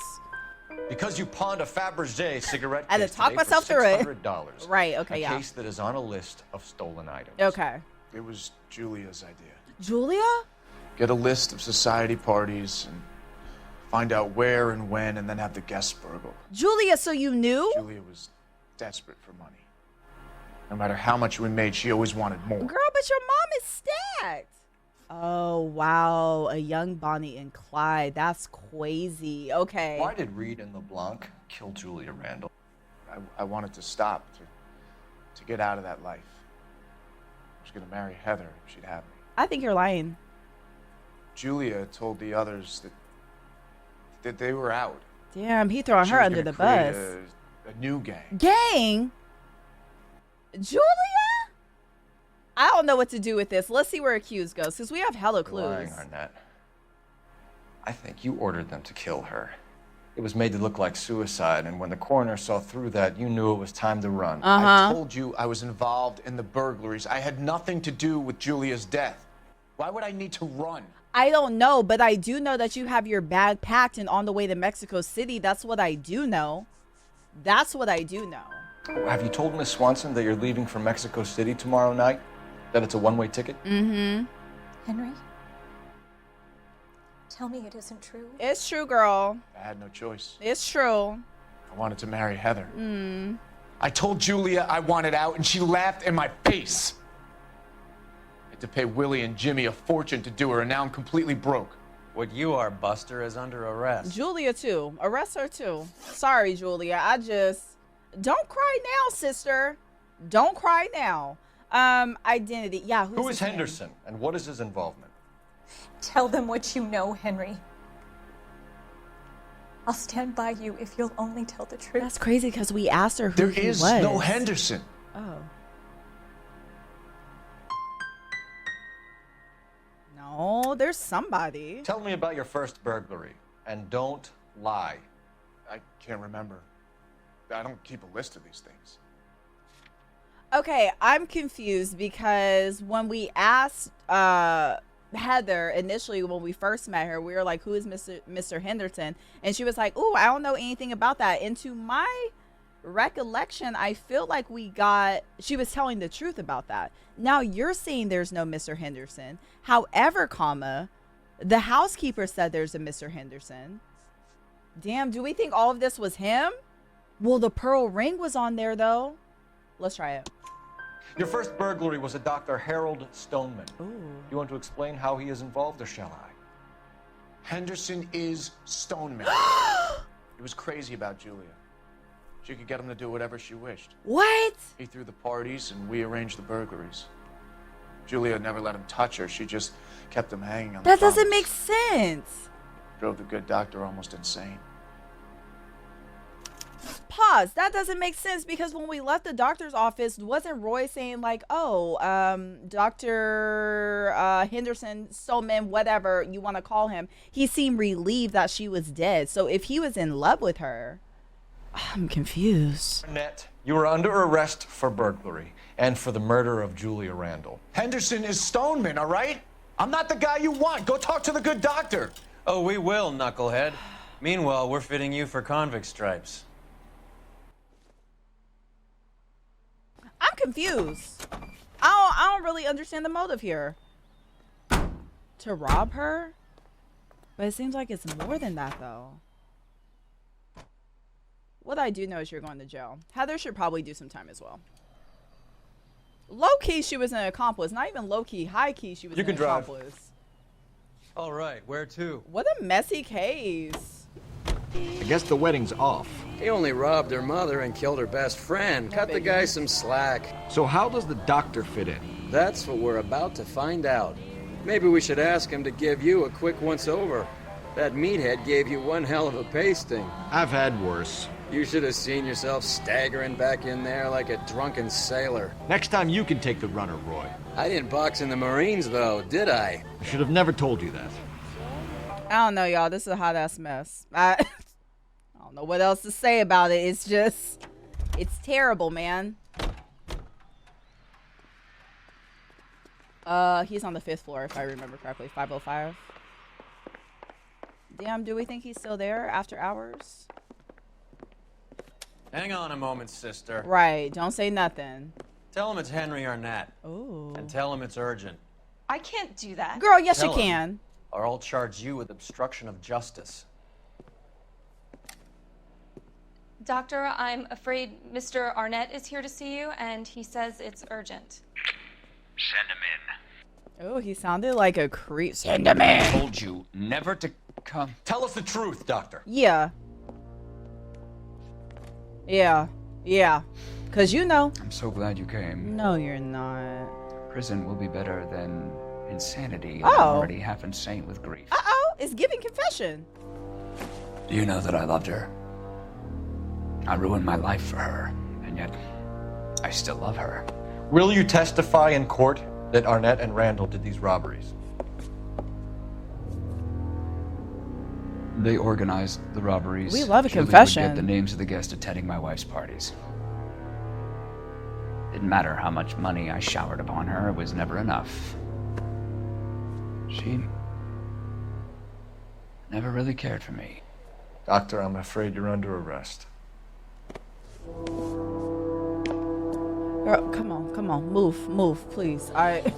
Because you pawned a Fabergé cigarette I had case to talk today myself for through it. $600. Right, okay, a yeah. case that is on a list of stolen items. Okay. It was Julia's idea. Julia? Get a list of society parties and find out where and when, and then have the guests burgled. Julia, so you knew? Julia was desperate for money. No matter how much we made, she always wanted more. Girl, but your mom is stacked. Oh, wow. A young Bonnie and Clyde. That's crazy. Okay. Why did Reed and LeBlanc kill Julia Randall? I wanted to stop, to get out of that life. I was going to marry Heather if she'd have me. I think you're lying. Julia told the others that they were out. Damn, he throwing She her was under gonna the create bus. A new gang. Gang? Julia? I don't know what to do with this. Let's see where accused goes, because we have hella You're clues. lying, Arnett. I think you ordered them to kill her. It was made to look like suicide, and when the coroner saw through that, you knew it was time to run. I told you I was involved in the burglaries. I had nothing to do with Julia's death. Why would I need to run? I don't know, but I do know that you have your bag packed and on the way to Mexico City. That's what I do know. That's what I do know. Have you told Miss Swanson that you're leaving for Mexico City tomorrow night? That it's a one-way ticket? Mm-hmm. Henry? Tell me it isn't true. It's true, girl. I had no choice. It's true. I wanted to marry Heather. Mm. I told Julia I wanted out, and she laughed in my face. I had to pay Willie and Jimmy a fortune to do her, and now I'm completely broke. What you are, Buster, is under arrest. Julia, too. Arrest her, too. Sorry, Julia. Don't cry now, sister. Don't cry now. Identity. Yeah, Who is Henderson, and what is his involvement? Tell them what you know, Henry. I'll stand by you if you'll only tell the truth. That's crazy because we asked her who There he is was. no Henderson. Oh. No, there's somebody. Tell me about your first burglary, and don't lie. I can't remember. I don't keep a list of these things. Okay, I'm confused because when we asked Heather initially when we first met her, we were like, who is Mr. Henderson? And she was like, oh, I don't know anything about that. And to my recollection, I feel like she was telling the truth about that. Now you're saying there's no Mr. Henderson. However, the housekeeper said there's a Mr. Henderson. Damn, do we think all of this was him? Well, the pearl ring was on there though. Let's try it. Your first burglary was a Dr. Harold Stoneman. Ooh. You want to explain how he is involved, or shall I? Henderson is Stoneman. He was crazy about Julia. She could get him to do whatever she wished. What? He threw the parties, and we arranged the burglaries. Julia never let him touch her. She just kept him hanging on the That doesn't thumbs. make sense. Drove the good doctor almost insane. pause. That doesn't make sense because when we left the doctor's office, wasn't Roy saying like, "Oh, Dr. Henderson, Stoneman, whatever you want to call him," he seemed relieved that she was dead. So if he was in love with her, I'm confused. Arnett, you are under arrest for burglary and for the murder of Julia Randall. Henderson is Stoneman, all right? I'm not the guy you want. Go talk to the good doctor. Oh, we will, knucklehead. Meanwhile, we're fitting you for convict stripes. I'm confused. I don't really understand the motive here. To rob her? But it seems like it's more than that, though. What I do know is you're going to jail. Heather should probably do some time as well. Low-key, she was an accomplice. Not even low-key, high-key, she was an accomplice. All right, where to? What a messy case. I guess the wedding's off. He only robbed her mother and killed her best friend. Cut the guy some slack. So how does the doctor fit in? That's what we're about to find out. Maybe we should ask him to give you a quick once-over. That meathead gave you one hell of a pasting. I've had worse. You should have seen yourself staggering back in there like a drunken sailor. Next time you can take the runner, Roy. I didn't box in the Marines, though, did I? I should have never told you that. I don't know, y'all. This is a hot-ass mess. I don't know what else to say about it. It's just... it's terrible, man. He's on the 5th floor, if I remember correctly. 505. Damn, do we think he's still there after hours? Hang on a moment, sister. Right, don't say nothing. Tell him it's Henry Arnett. Ooh. And tell him it's urgent. I can't do that. Girl, yes Tell you him, can. Or I'll charge you with obstruction of justice. Doctor, I'm afraid Mr. Arnett is here to see you, and he says it's urgent. Send him in. Oh, he sounded like a creep. Send him in. I told you never to come. Tell us the truth, Doctor. Yeah. Yeah. Yeah. Because you know. I'm so glad you came. No, you're not. Prison will be better than insanity. Oh. I'm already half insane with grief. Uh-oh. It's giving confession. Do you know that I loved her? I ruined my life for her, and yet I still love her. Will you testify in court that Arnett and Randall did these robberies? They organized the robberies. We love a Julie confession. would get the names of the guests attending my wife's parties. Didn't matter how much money I showered upon her, it was never enough. She never really cared for me. Doctor, I'm afraid you're under arrest. Girl, come on. Move, please. The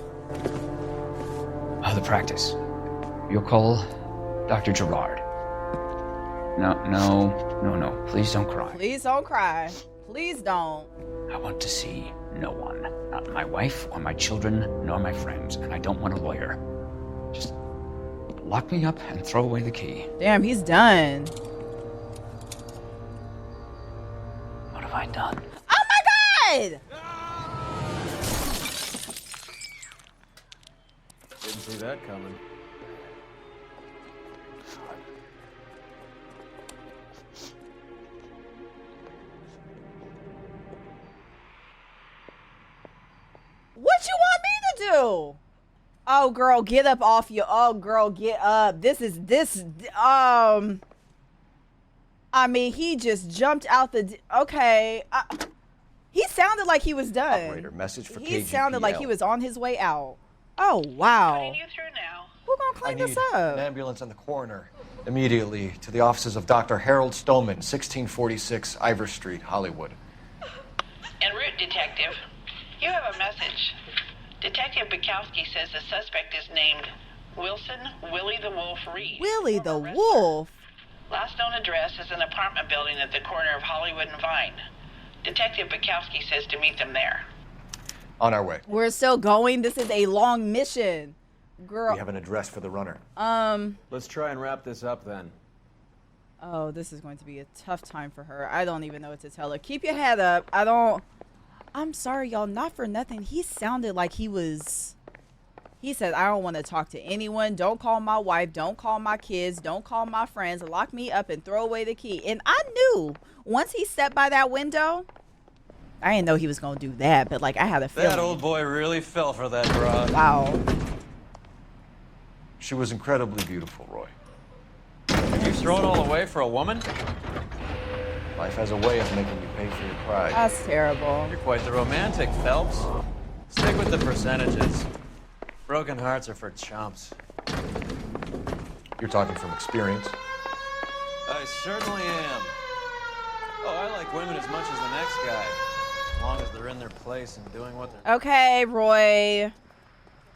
practice. You'll call Dr. Gerard. No. Please don't cry. Please don't cry. Please don't. I want to see no one. Not my wife or my children, nor my friends. And I don't want a lawyer. Just lock me up and throw away the key. Damn, he's done. What have I done? Oh my God! Didn't see that coming. What you want me to do? Oh, girl, get up off you. Oh, girl, get up. I mean, he just jumped out the... Okay. He sounded like he was done. Operator, message for He KGPL. sounded like he was on his way out. Oh, wow. Putting you through now. Who gonna clean this up? An ambulance and the coroner immediately to the offices of Dr. Harold Stoneman, 1646 Ivor Street, Hollywood. En route, detective. You have a message. Detective Bukowski says the suspect is named Wilson Willie the Wolf Reed. Willie the Wolf? Last known address is an apartment building at the corner of Hollywood and Vine. Detective Bukowski says to meet them there. On our way. We're still going. This is a long mission. Girl. We have an address for the runner. Let's try and wrap this up then. Oh, this is going to be a tough time for her. I don't even know what to tell her. Keep your head up. I'm sorry, y'all. Not for nothing. He sounded like he was He said, I don't want to talk to anyone. Don't call my wife. Don't call my kids. Don't call my friends. Lock me up and throw away the key. And I knew once he stepped by that window, I didn't know he was going to do that, but like I had a feeling. That old boy really fell for that broad. Wow. She was incredibly beautiful, Roy. You throw it all away for a woman? Life has a way of making you pay for your pride. That's terrible. You're quite the romantic, Phelps. Stick with the percentages. Broken hearts are for chumps. You're talking from experience. I certainly am. Oh, I like women as much as the next guy. As long as they're in their place and doing what they're... Okay, Roy.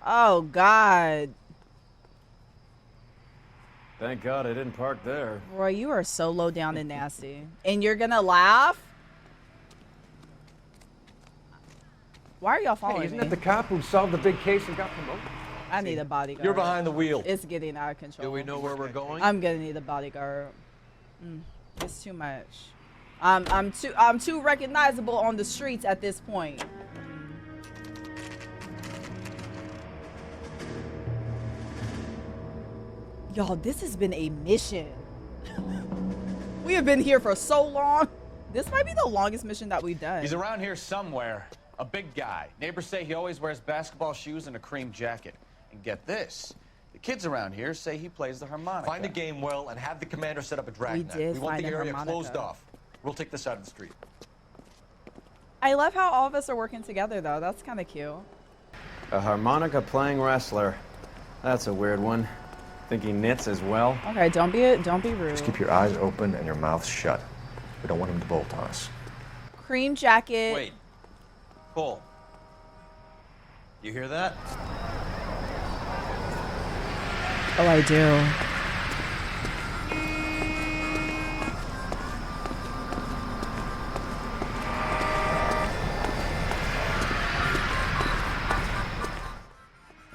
Oh, God. Thank God I didn't park there. Roy, you are so low down and nasty. And you're gonna laugh? Why are y'all following Hey, isn't me? it the cop who solved the big case and got promoted? I need a bodyguard. You're behind the wheel. It's getting out of control. Do we know where we're going? I'm gonna need a bodyguard. It's too much. I'm too recognizable on the streets at this point. Y'all, this has been a mission. We have been here for so long. This might be the longest mission that we've done. He's around here somewhere. A big guy. Neighbors say he always wears basketball shoes and a cream jacket. And get this. The kids around here say he plays the harmonica. Find a game well and have the commander set up a dragnet. We want the area closed off. We'll take this side of the street. I love how all of us are working together, though. That's kind of cute. A harmonica playing wrestler. That's a weird one. Think he knits as well? Okay, don't be rude. Just keep your eyes open and your mouth shut. We don't want him to bolt on us. Cream jacket. Wait. Cole. You hear that? Oh, I do.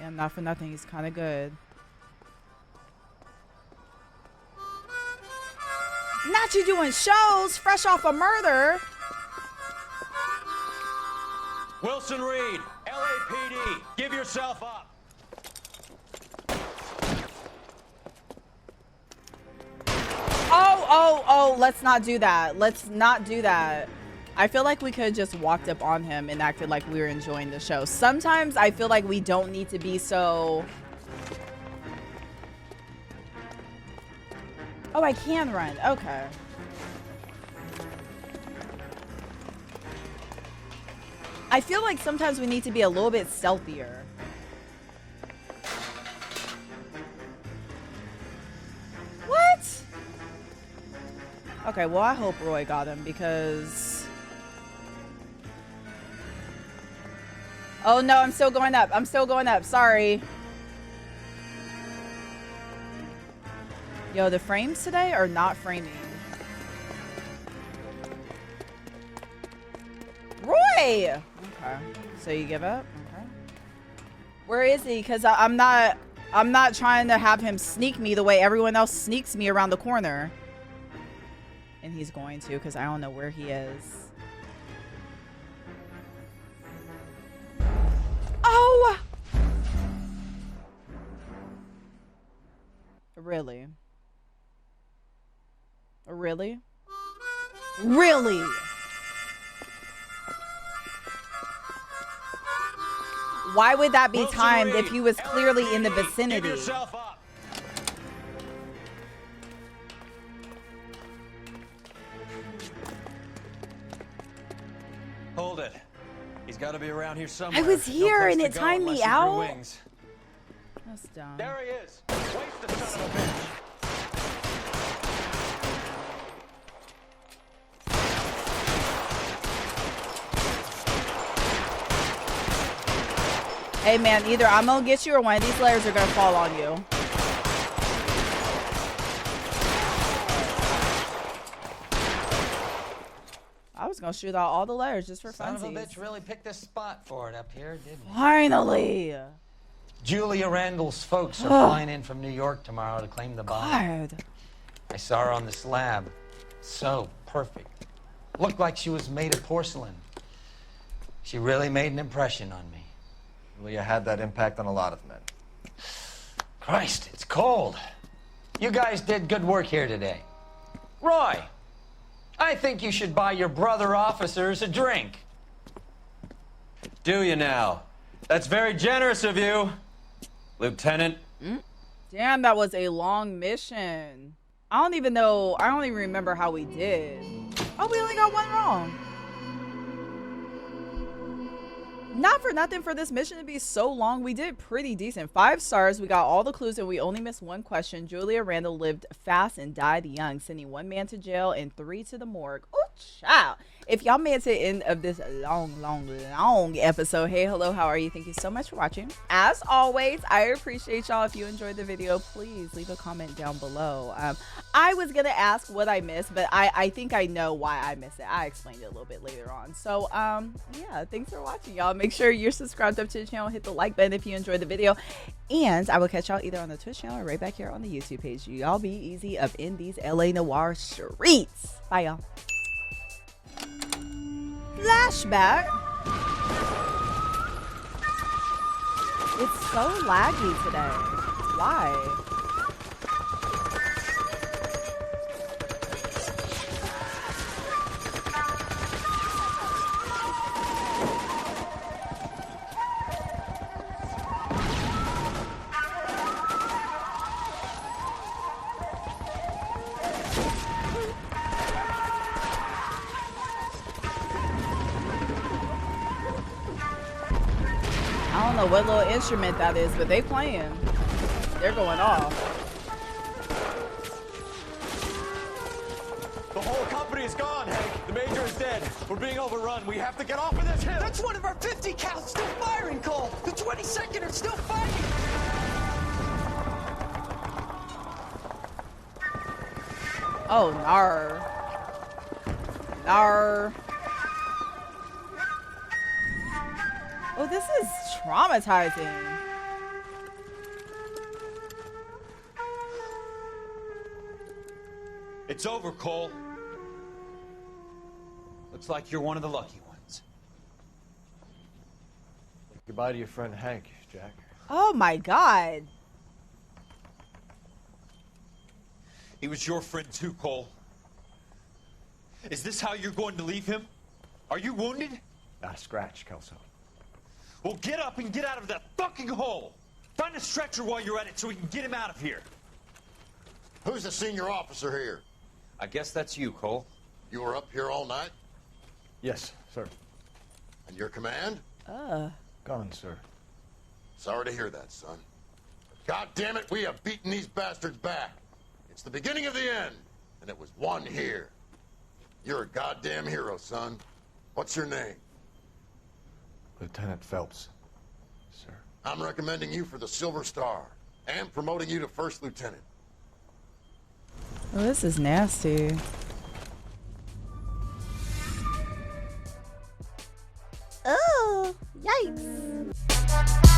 Yeah, not for nothing. He's kind of good. Not you doing shows fresh off a murder. Wilson Reed, LAPD, give yourself up. Oh, let's not do that. Let's not do that. I feel like we could have just walked up on him and acted like we were enjoying the show. Sometimes I feel like we don't need to be so... Oh, I can run. Okay. I feel like sometimes we need to be a little bit stealthier. What? Okay, well, I hope Roy got him because... Oh, no, I'm still going up. I'm still going up. Sorry. Yo, the frames today are not framing. Roy! Okay. So you give up? Okay. Where is he? Because I'm not trying to have him sneak me the way everyone else sneaks me around the corner. And he's going to because I don't know where he is. Oh! Really? Really? Really? Why would that be timed if he was clearly in the vicinity? Hold it. He's got to be around here somewhere. I was here and it timed me out. That's dumb. There he is. Waste the son of a bitch. Hey man, either I'm gonna get you or one of these layers are gonna fall on you. I was gonna shoot out all the layers just for funsies. Son of a bitch really picked this spot for it up here, didn't he? Finally! Julia Randall's folks are flying in from New York tomorrow to claim the body. God. I saw her on the slab. So perfect. Looked like she was made of porcelain. She really made an impression on me. Julia had that impact on a lot of men. Christ, it's cold. You guys did good work here today. Roy, I think you should buy your brother officers a drink. Do you now? That's very generous of you, Lieutenant. Damn, that was a long mission. I don't even remember how we did. Oh, we only got one wrong. Not for nothing for this mission to be so long. We did pretty decent. 5 stars. We got all the clues and we only missed one question. Julia Randall lived fast and died young, sending 1 man to jail and 3 to the morgue. Oh, child. If y'all made it to the end of this long episode, hey, hello, how are you? Thank you so much for watching. As always, I appreciate y'all. If you enjoyed the video, please leave a comment down below. I was going to ask what I missed, but I think I know why I missed it. I explained it a little bit later on. So, yeah, thanks for watching, y'all. Make sure you're subscribed up to the channel. Hit the like button if you enjoyed the video. And I will catch y'all either on the Twitch channel or right back here on the YouTube page. Y'all be easy up in these LA Noire streets. Bye, y'all. Flashback. It's so laggy today. Why? I don't know what little instrument that is, but they playing. They're going off. The whole company is gone, Hank. The major is dead. We're being overrun. We have to get off of this hill. That's one of our 50 cals still firing, Cole. The 22nd are still fighting. Oh, nar. Nar. Oh, this is traumatizing. It's over, Cole. Looks like you're one of the lucky ones. Goodbye to your friend Hank, Jack. Oh my God. He was your friend too, Cole. Is this how you're going to leave him? Are you wounded? Not a scratch, Kelso. Well, get up and get out of that fucking hole. Find a stretcher while you're at it so we can get him out of here. Who's the senior officer here? I guess that's you, Cole. You were up here all night? Yes, sir. And your command? Gone, sir. Sorry to hear that, son. But God damn it, we have beaten these bastards back. It's the beginning of the end, and it was one here. You're a goddamn hero, son. What's your name? Lieutenant Phelps, sir. I'm recommending you for the Silver Star and promoting you to First Lieutenant. Oh, this is nasty. Oh, yikes.